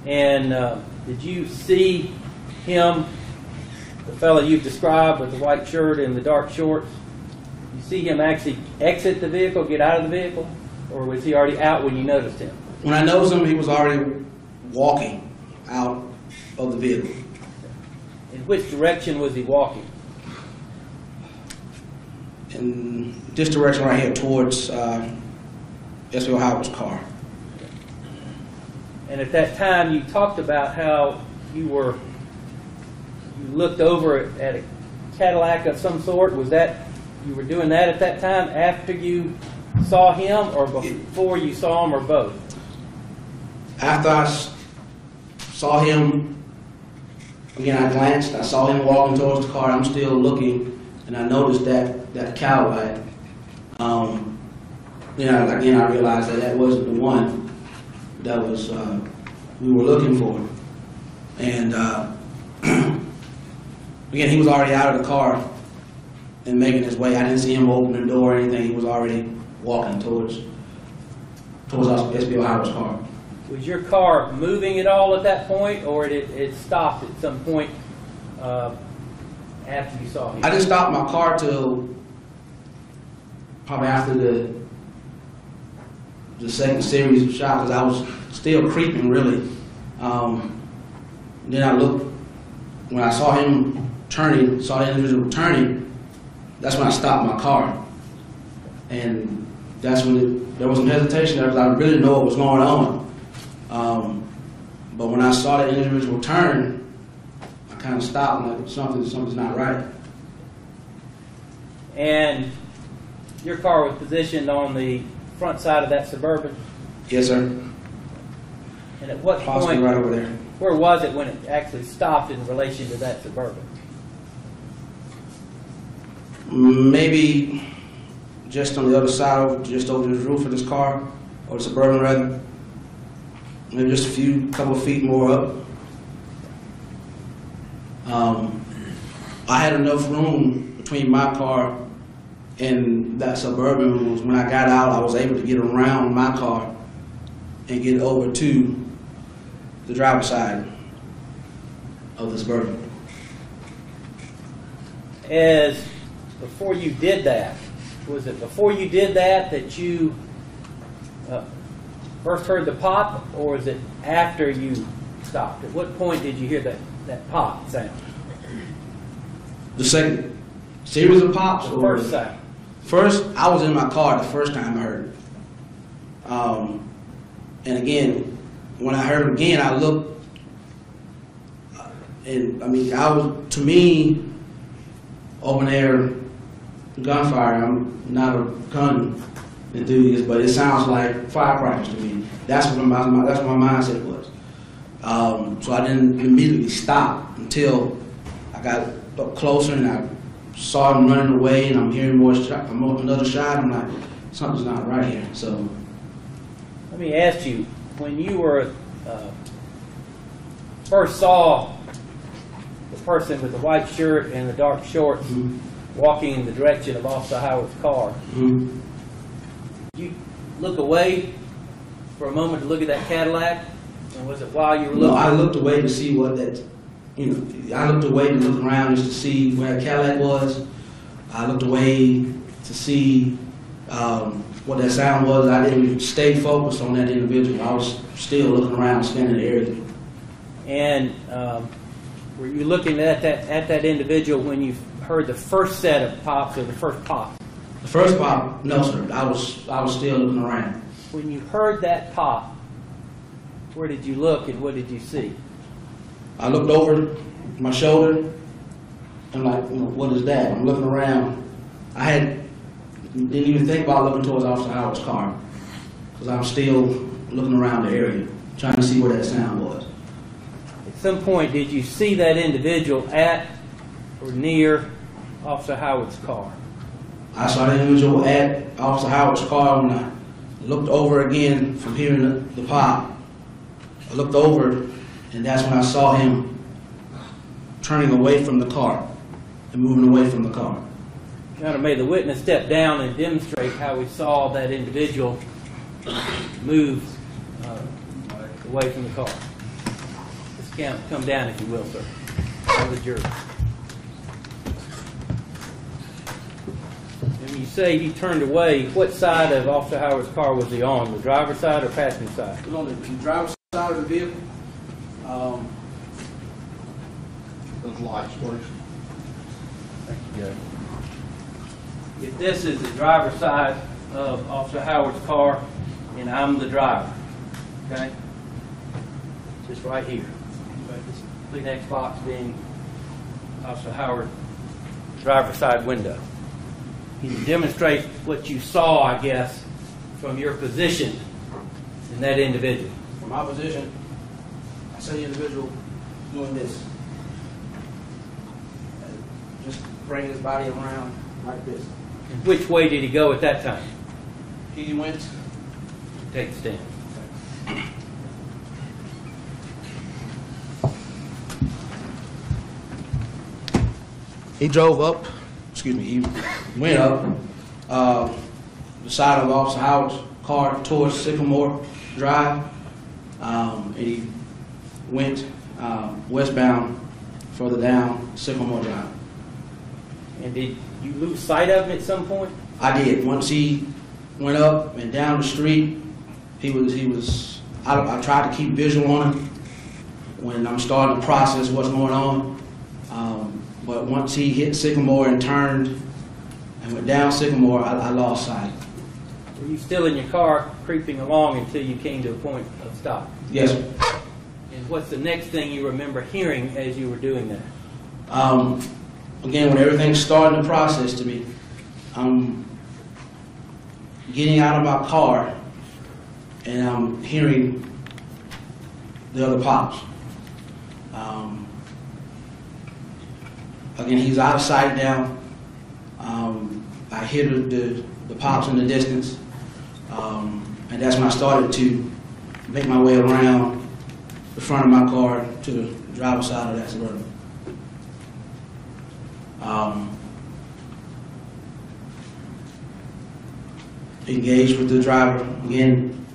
And did you see him, the fellow you've described with the white shirt and the dark shorts, you see him actually exit the vehicle, get out of the vehicle? Or was he already out when you noticed him? When I noticed him, he was already walking out of the vehicle. In which direction was he walking? In this direction right here, towards SPO Howard's car. And at that time, you talked about how you looked over at a Cadillac of some sort. Was that, you were doing that at that time after you saw him, or before you saw him, or both? After I saw him, again, I glanced, I saw him walking towards the car. I'm still looking, and I noticed that Cadillac. Then again, I realized that wasn't the one that was we were looking for. And again, he was already out of the car and making his way. I didn't see him open the door or anything. He was already walking towards SPO Howard's car. Was your car moving at all at that point, or it stopped at some point after you saw him? I didn't stop my car till probably after the second series of shots, because I was still creeping, really. Then I looked, when I saw him turning, saw the individual turning, that's when I stopped my car. And that's when there was some hesitation there, because I really didn't know what was going on. But when I saw the individual turn, I kind of stopped and like, something's not right. And your car was positioned on the front side of that Suburban? Yes, sir. And at what Possibly point, right over there. where was it when it actually stopped in relation to that Suburban? Maybe just on the other side, just over the roof of this car, or the Suburban rather. Maybe just a couple of feet more up. I had enough room between my car and that Suburban. When I got out, I was able to get around my car and get over to the driver's side of the Suburban. Before you did that, was it before you did that you first heard the pop, or was it after you stopped? At what point did you hear that pop sound? The second series of pops? The first sound. First, I was in my car the first time I heard it. And again, when I heard it again, I looked, and I mean, to me, open air gunfire, I'm not a gun enthusiast, but it sounds like firecrackers to me. That's what my mindset was. So I didn't immediately stop until I got up closer and I saw him running away, and I'm hearing another shot. I'm like, something's not right here. So let me ask you, when you were first saw the person with the white shirt and the dark shorts walking in the direction of Officer Howard's car, did you look away for a moment to look at that Cadillac? Or was it while you were looking? No, I looked away to see what that, I looked away to look around just to see where Cadillac was. I looked away to see what that sound was. I didn't stay focused on that individual. I was still looking around, scanning the area. And were you looking at that individual when you heard the first set of pops, or the first pop? The first pop, no sir. I was still looking around. When you heard that pop, where did you look and what did you see? I looked over my shoulder and like, what is that? I'm looking around. I didn't even think about looking towards Officer Howard's car, because I'm still looking around the area, trying to see where that sound was. At some point, did you see that individual at or near Officer Howard's car? I saw the individual at Officer Howard's car. When I looked over again from hearing the pop, I looked over, and that's when I saw him turning away from the car and moving away from the car. Your Honor, may the witness step down and demonstrate how we saw that individual move away from the car. Just come down, if you will, sir. Of the jury. And when you say he turned away, what side of Officer Howard's car was he on? The driver's side or passenger side? He was on the driver's side of the vehicle. Those lights, please. Thank you, Judge. If this is the driver's side of Officer Howard's car, and I'm the driver, okay? Just right here. This complete X box being Officer Howard's driver's side window. Can you demonstrate what you saw, I guess, from your position in that individual? From my position, I saw the individual doing this. Just bring his body around like this. And which way did he go at that time? He went. Take the stand. He drove up, he went up the side of Officer Howard's car towards Sycamore Drive, and he went westbound further down Sycamore Drive. And did you lose sight of him at some point? I did. Once he went up and down the street, I tried to keep visual on him when I'm starting to process what's going on. But once he hit Sycamore and turned and went down Sycamore, I lost sight. Were you still in your car creeping along until you came to a point of stop? Yes, sir. And what's the next thing you remember hearing as you were doing that? Again, when everything's starting to process to me, I'm getting out of my car and I'm hearing the other pops. Again, he's out of sight now, I hear the pops in the distance, and that's when I started to make my way around the front of my car to the driver's side of that Suburban. Engaged with the driver again.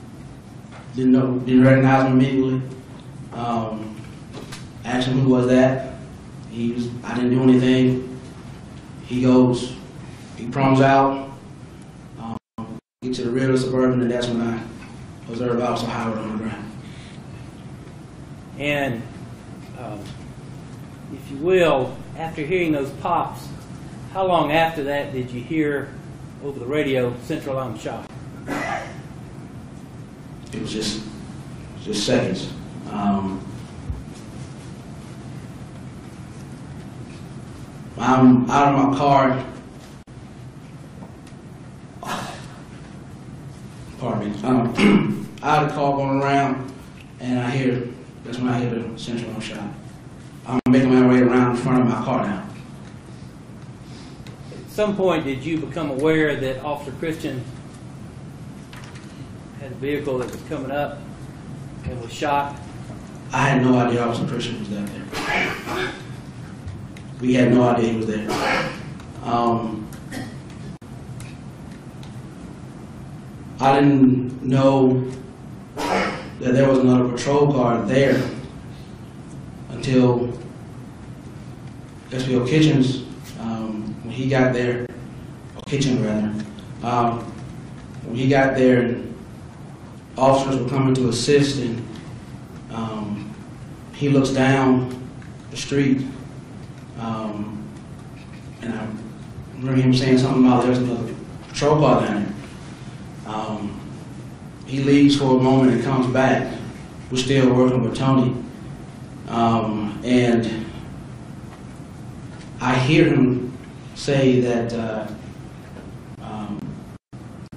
Didn't recognize him immediately. Asked him who was that. I didn't do anything. He prongs out, get to the rear of the Suburban, and that's when I observed Officer Howard on the ground. And if you will, after hearing those pops, how long after that did you hear over the radio, Central Line shot? It was just seconds. I'm out of my car. Pardon me. Out of the car going around, and that's when I hear the Central Line shot. I'm making my way around in front of my car now. At some point, did you become aware that Officer Christian had a vehicle that was coming up and was shot? I had no idea Officer Christian was out there. We had no idea he was there. I didn't know that there was another patrol car there until SPO Kitchens, when he got there, or Kitchen rather, when he got there, officers were coming to assist, and he looks down the street, and I remember him saying something about there's another patrol car down there. He leaves for a moment and comes back. We're still working with Tony, and I hear him say that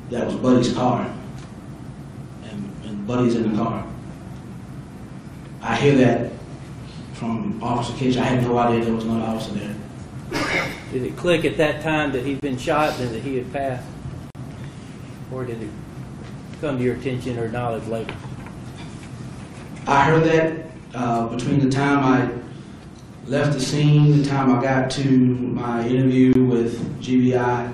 that was Buddy's car, and Buddy's in the car. I hear that from Officer Kitchen. I had no idea there was another officer there. Did it click at that time that he'd been shot and that he had passed? Or did it come to your attention or knowledge later? I heard that between the time I left the scene, the time I got to my interview with GBI.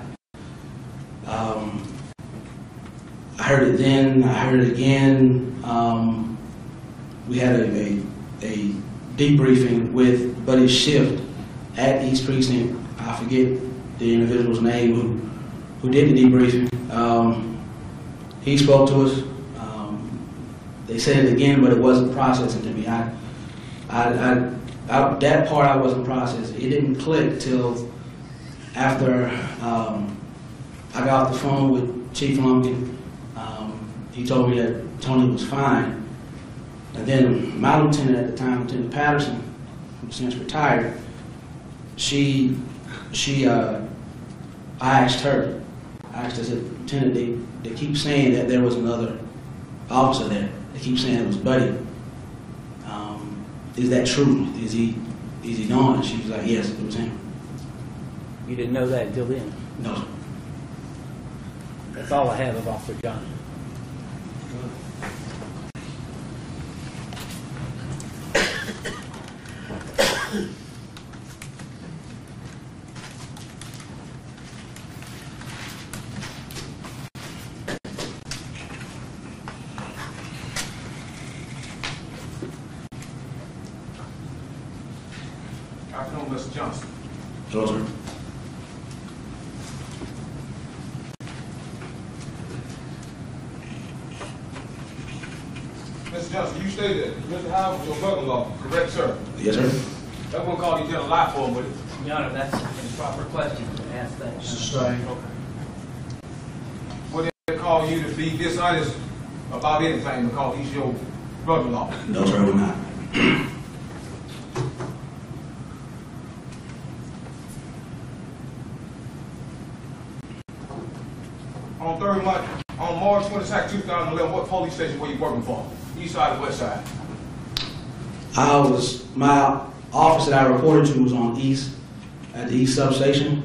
I heard it then, I heard it again. We had a debriefing with Buddy Shift at East Precinct. I forget the individual's name who did the debriefing. He spoke to us. They said it again, but it wasn't processing to me. That part I wasn't processing. It didn't click till after I got off the phone with Chief Lumpkin. He told me that Tony was fine. And then my lieutenant at the time, Lieutenant Patterson, who's since retired, I asked her, I said, Lieutenant, they keep saying that there was another officer there. They keep saying it was Buddy. Is that true? Is he gone? And she was like, yes, it was him. You didn't know that until then? No, sir. That's all I have of Officer Johnny. Afternoon, Mr. Johnson. Hello, sir. Mr. Johnson, you stated that Mr. Howard was your brother-in-law, correct, sir? Yes, sir. That won't call you telling a lie for him, would it? Your Honor, that's an improper question to ask that. Sustained. Would they call you to be dishonest about anything because he's your brother-in-law? No, sir, we're not. On March 22nd, 2011, what police station were you working for? East side or west side? My office that I reported to was on East, at the East substation.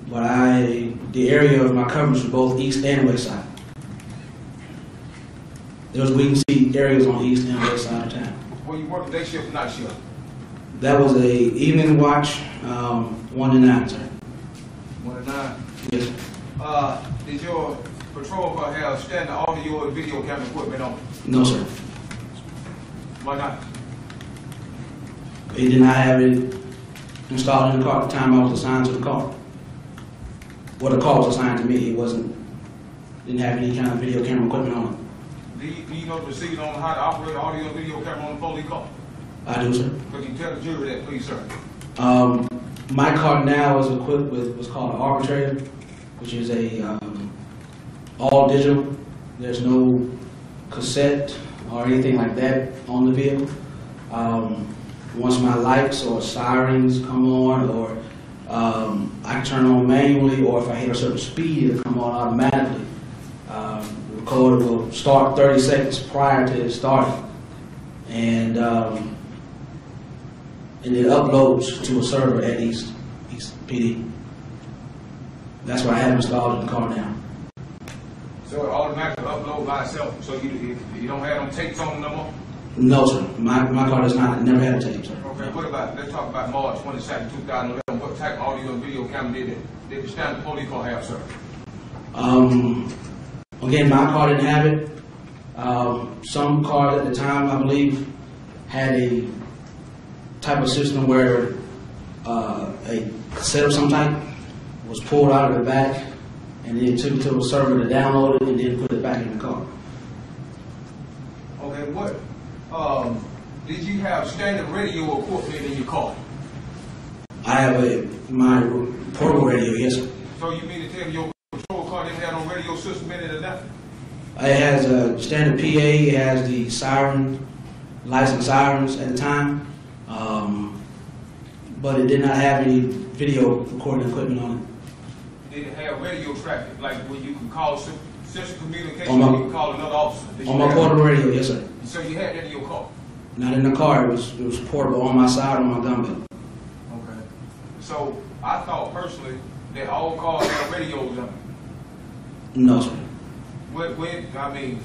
but the area of my coverage was both east and west side. There was weed and seed areas on the east and west side of town. Were you working day shift or night shift? That was a evening watch, 1 to 9, sir. 1 to 9. Yes, sir. Did your patrol car have standard audio and video camera equipment on it? No, sir. Why not? They did not have it installed in the car at the time I was assigned to the car. Well, the car was assigned to me. It didn't have any kind of video camera equipment on it. Do you know the procedure on how to operate audio and video camera on the police car? I do, sir. Could you tell the jury that, please, sir? My car now is equipped with what's called an arbitrator, which is a all digital. There's no cassette or anything like that on the vehicle. Once my lights or sirens come on, or I can turn on manually, or if I hit a certain speed, it'll come on automatically. The recorder will start 30 seconds prior to it starting, and it uploads to a server at East PD. That's what I have installed in the car now. So it automatically uploads by itself, so you don't have them tapes on the number? No, sir. My car does not. Never had a tape, sir. Okay, let's talk about March 22nd, 2011. What type of audio and video camera did the standard police car have, sir? Again, my car didn't have it. Some cars at the time, I believe, had a type of system where a cassette of some type was pulled out of the back, and then took it to a server to download it, and then put it back in the car. Okay, what did you have standard radio equipment in your car? I have my portable radio, yes, sir. So you mean to tell me your patrol car didn't have no radio system in it or nothing? It has a standard PA, it has the siren, lights and sirens at the time, but it did not have any video recording equipment on it. Did it have radio traffic, like when you can call central communication, On my- you can call another officer? Did On you my have- portable radio, yes, sir. So you had that in your car? Not in the car, it was portable on my side on my gun belt. Okay. So I thought personally that all cars have radios on them. No, sir. I mean,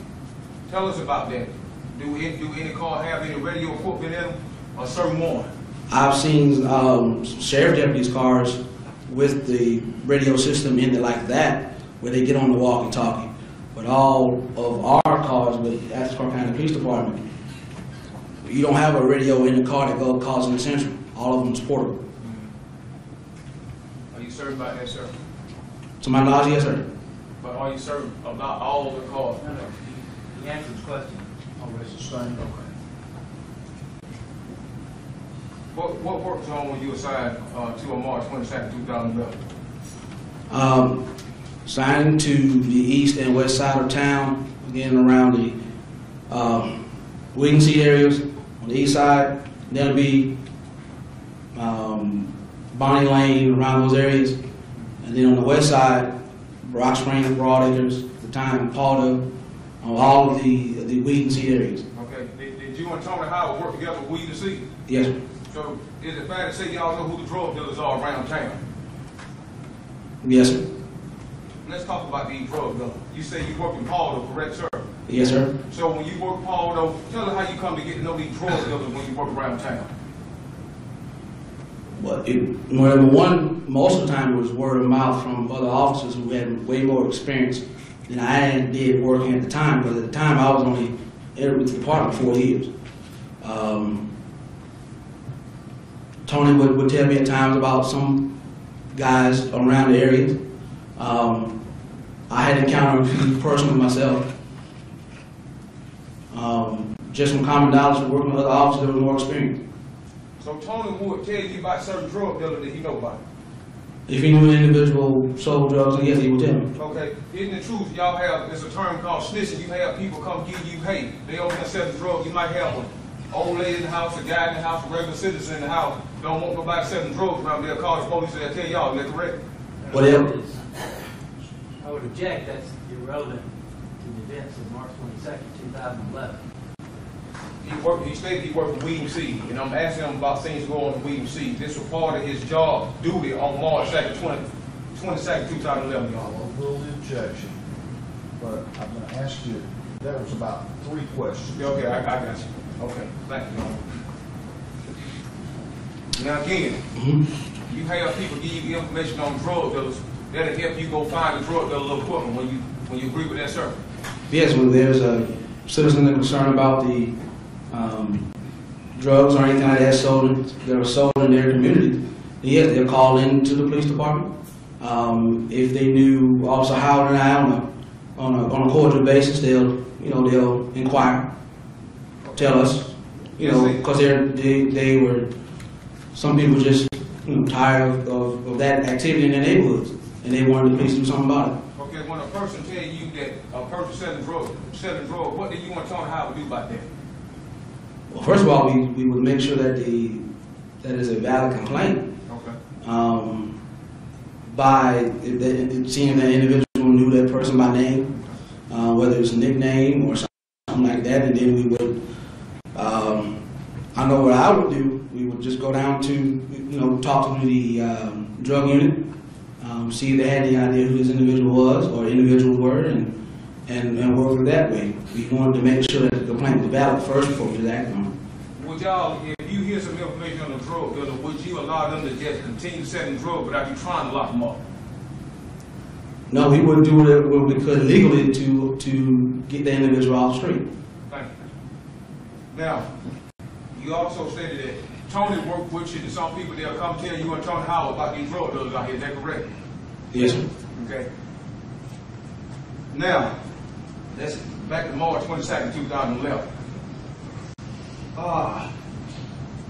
tell us about that. Do any car have any radio equipment in them? A certain one? I've seen sheriff deputies' cars with the radio system in it like that, where they get on the walkie-talkie. But all of our cars with Athens County Police Department, you don't have a radio in the car that calls in the central. All of them is portable. Are you certain about that, sir? To my knowledge, yes, sir. But are you certain about all of the cars? No, he answered the question. Oh, it's the same, okay. What work zone were you assigned to on March 22nd, 2011? Signing to the east and west side of town, again around the wing seat areas. On the east side, that'll be Bonnie Lane, around those areas. And then on the west side, Rock Springs, Broadacres, the time, Paldo, on all of the weed and seed areas. Okay. Did you and Tony Howard work together with weed and seed? Yes, sir. So is it fair to say y'all know who the drug dealers are around town? Yes, sir. Let's talk about these drug dealers. You say you work in Paldo, correct, sir? Yes, sir. So when you work Paldo, tell us how you come to get to know these drug dealers when you work around town. But most of the time it was word of mouth from other officers who had way more experience than I did working at the time. Because at the time I was only with the department 4 years. Tony would tell me at times about some guys around the area. I had encountered a few personally myself. Just from common knowledge of working with other officers that were more experienced. So Tony would tell you about certain drug dealers that he know about. If he knew an individual sold drugs, yes, he would tell me. Okay, isn't it truth? Y'all have, it's a term called snitching. You have people come give you, hey, they over there selling drugs. You might have an old lady in the house, a guy in the house, a regular citizen in the house. Don't want nobody selling drugs around there. Call the police and they'll tell y'all. Is that correct? Whatever. I would object, that's irrelevant to the events of March 22nd, 2011. He stated he worked with weed and seed, and I'm asking him about things going on with weed and seed. This was part of his job duty on March 2nd, 22nd, 2011, I y'all. won't rule the objection, but I'm going to ask you, that was about 3 questions. Yeah, okay, I got you. Okay, thank you, y'all. Now again, you have people give you information on drug dealers that'll help you go find the drug dealer a little quicker when you agree with that, sir. Yes, when there's a citizen concerned about the drugs or anything like that that are sold in their community, yes, they'll call into the police department. If they knew Officer Howard and I on a cordial basis, they'll inquire, tell us, because they were, some people just tired of that activity in their neighborhoods, and they wanted the police to do something about it. Okay, when a person tell you that a person selling drugs, what do you want Tony Howard to do about that? Well, first of all, we would make sure that that is a valid complaint. Okay. By seeing that individual knew that person by name, whether it's a nickname or something like that, and then we would, I know what I would do. We would just go down to, talk to the drug unit, see if they had any idea who this individual was or individuals were, and work it that way. We wanted to make sure that the complaint was valid first before we act on it. Would y'all, if you hear some information on the drug dealer, would you allow them to just continue selling drugs without you trying to lock them up? No, we would do what we could legally to get the individual off the street. Thank you. Now, you also stated that Tony worked with you, and some people they'll come tell you and Tony Howard about these drug dealers out here. Is that correct? Yes, sir. Okay. Now, let's back to March 22nd, 2011.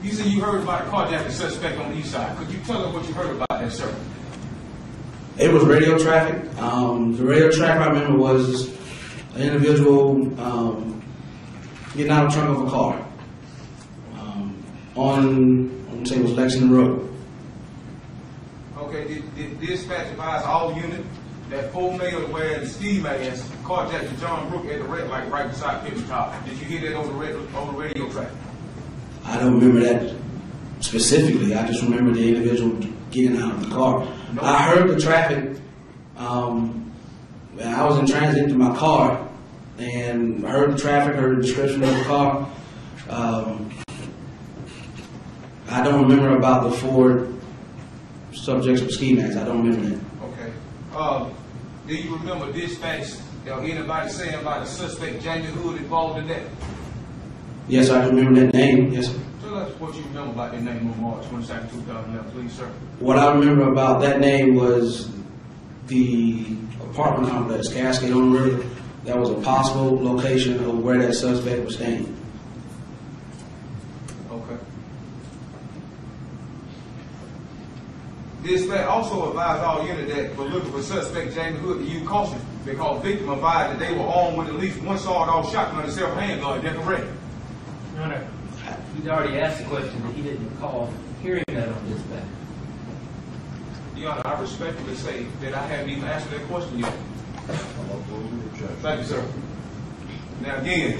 You said you heard about a carjacking suspect on the east side. Could you tell us what you heard about that, sir? It was radio traffic. The radio traffic I remember was an individual getting out of the trunk of a car on, I'm going to say it was Lexington Road. Okay, did dispatch advise all units that 4 males wearing the ski mask carjacked John Brook at the red light right beside Pittman Top? Did you hear that on the radio track? I don't remember that specifically. I just remember the individual getting out of the car. No. I heard the traffic. I was in transit to my car and heard the traffic, heard the description of the car. I don't remember about the 4 subjects with ski masks. I don't remember that. Okay. Do you remember dispatch or anybody saying about the suspect Jamie Hood involved in that? Yes, I remember that name. Yes, sir. Tell us what you remember about that name on March 22nd, 2011, please, sir. What I remember about that name was the apartment complex, Cascade on the River. That was a possible location of where that suspect was staying. Okay. Dispatch also advised all units that were looking for suspect Jamie Hood to use caution because victim advised that they were armed with at least one sawed-off shotgun and several handguns. Is that correct? No. He'd already asked the question, but he didn't recall hearing that on dispatch. Your Honor, I respectfully say that I haven't even answered that question yet. Thank you, sir. Now again,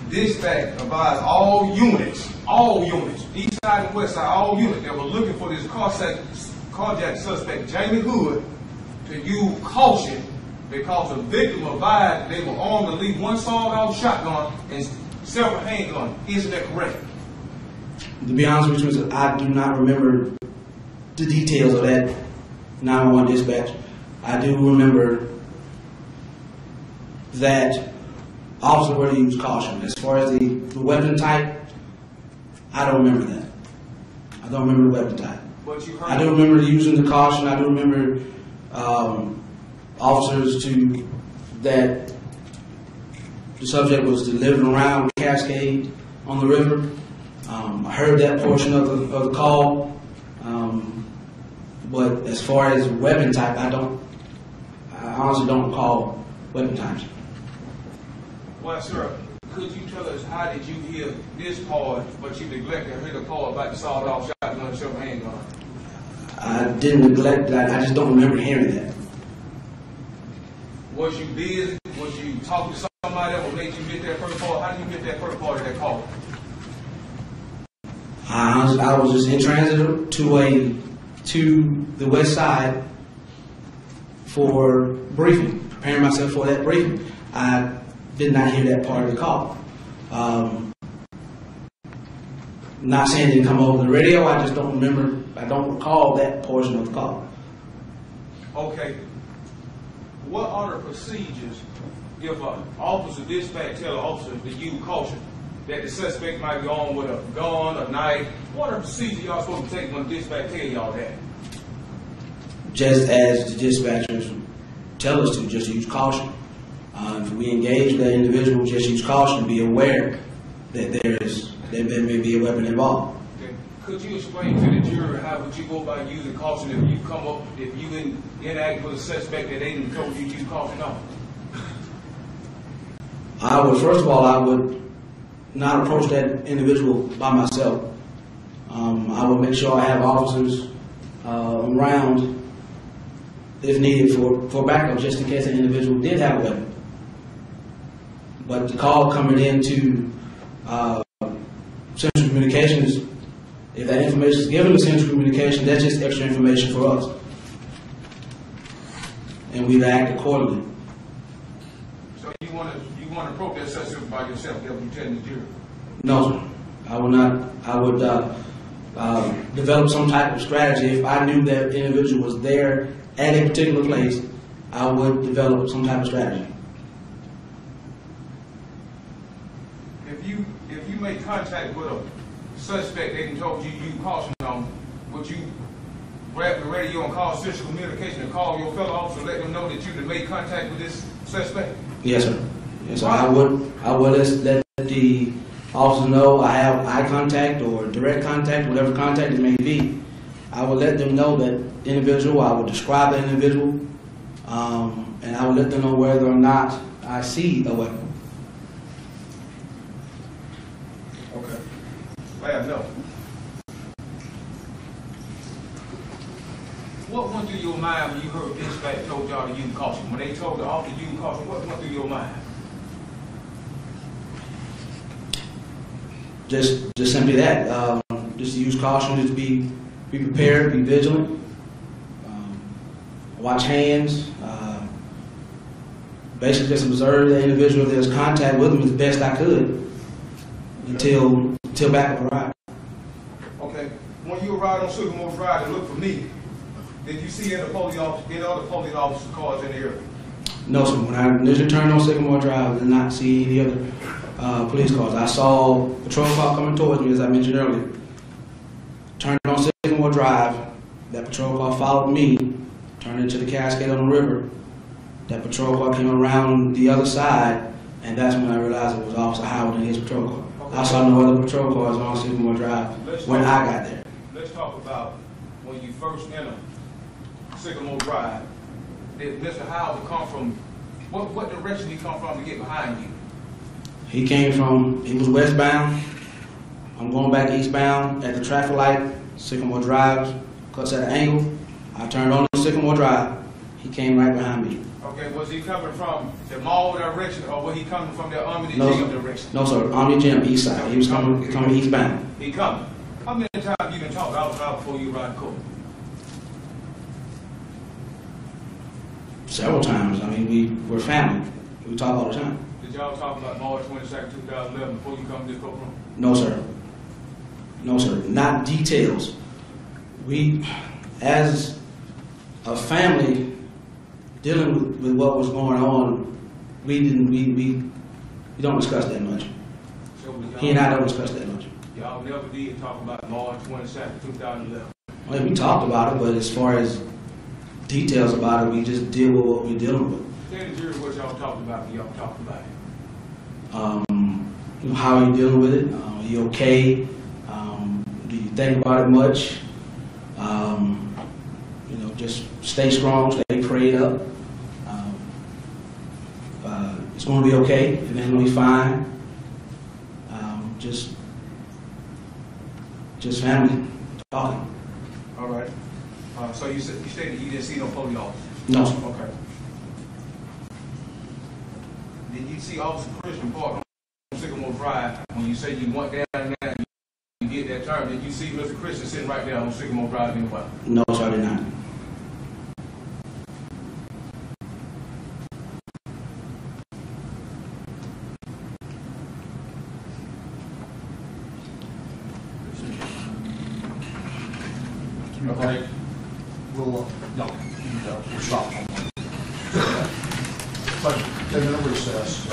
dispatch advised all units, east side and west side, all units that were looking for this carjacked suspect, Jamie Hood, to use caution because the victim advised they were armed at least one sawed-off shotgun and several handguns. Isn't that correct? To be honest with you, I do not remember the details of that 911 dispatch. I do remember that officer were to use caution. As far as the weapon type, I don't remember that. I don't remember the weapon type. But you heard I do remember using the caution. I do remember officers that the subject was living around Cascade on the river. I heard that portion of the call. But as far as weapon type, I honestly don't recall weapon types. Well, sir, could you tell us how did you hear this part, but you neglected to hear the part about the sawed-off shotgun and several handgun? I didn't neglect that. I just don't remember hearing that. Was you busy? Was you talking to somebody that would make you get that first part? How did you get that first part of that call? I was just in transit to a to the west side for briefing, preparing myself for that briefing. I did not hear that part of the call. Not saying it didn't come over the radio, I just don't remember, I don't recall that portion of the call. Okay. What are the procedures if an officer dispatch tell an officer to use caution that the suspect might be on with a gun, a knife? What are the procedures y'all supposed to take when dispatch tell y'all that? Just as the dispatchers tell us to, just use caution. If we engage that individual, just use caution. Be aware that there may be a weapon involved. Okay. Could you explain to the jury how would you go about using caution if you interact with a suspect that they didn't told you to use caution on? First of all, I would not approach that individual by myself. I would make sure I have officers around if needed for backup, just in case an individual did have a weapon. But the call coming into Central Communications, if that information is given to Central Communications, that's just extra information for us. And we act accordingly. So you want to approach that suspect by yourself, that what you telling the jury? No, sir. I would not. I would develop some type of strategy. If I knew that individual was there at a particular place, I would develop some type of strategy. If you make contact with a suspect they didn't told you use caution on, would you grab the radio and call Central Communication and call your fellow officer, let them know that you had made contact with this suspect? Yes, sir. Yes, sir. I would let the officer know I have eye contact or direct contact, whatever contact it may be. I would let them know that individual. I would describe the individual, and I would let them know whether or not I see a weapon. Okay. Glad enough. What went through your mind when you heard dispatch told y'all to use caution? When they told the officer to use caution, what went through your mind? Just simply that. Just to use caution, just be prepared, be vigilant, watch hands. Basically, just observe the individual. If there's contact with them as best I could until backup arrived. Okay. When you arrived on Sycamore Drive to look for me, did you see any other police officer cars in the area? No, sir. When I initially turned on Sycamore Drive, I did not see any other police cars. I saw a patrol car coming towards me, as I mentioned earlier. Turned on Sycamore Drive. That patrol car followed me, turned into the cascade on the river. That patrol car came around the other side, and that's when I realized it was Officer Howard and his patrol car. Okay. I saw no other patrol cars on Sycamore Drive when I got there. Let's talk about when you first entered Sycamore Drive. Did Mr. Howard come from, what direction did he come from to get behind you? He was westbound. I'm going back eastbound at the traffic light. Sycamore Drive cuts at an angle. I turned on Sycamore Drive. He came right behind me. Okay, was he coming from the mall direction, or was he coming from the Army No, Gym direction? No, sir. Army Gym, east side. He was coming eastbound. He coming. How many times you been talked outside before you arrived court? Several times. I mean, we're family. We talk all the time. Did y'all talk about March 22nd, 2011 before you come to this courtroom? No, sir. No, sir. Not details. We, as a family, dealing with what was going on, we don't discuss that much. So He and I don't discuss that much. Y'all never did talk about March 22nd, 2011? Well, we talked about it, but as far as details about it, we just deal with what we're dealing with. Tell the jury what y'all talked about when y'all talked about it. How are you dealing with it? Are you okay? Do you think about it much? Just stay strong, stay prayed up. It's going to be okay. Everything's going to be fine. Just family talking. All right. So you stated you didn't see no police officers? No, sir. Okay. Did you see Officer Christian park on Sycamore Drive when you say you went down there and you get that that turn, did you see Mr. Christian sitting right there on Sycamore Drive anyway? No, sir, I did not. Okay, we'll stop. But 10-minute recess.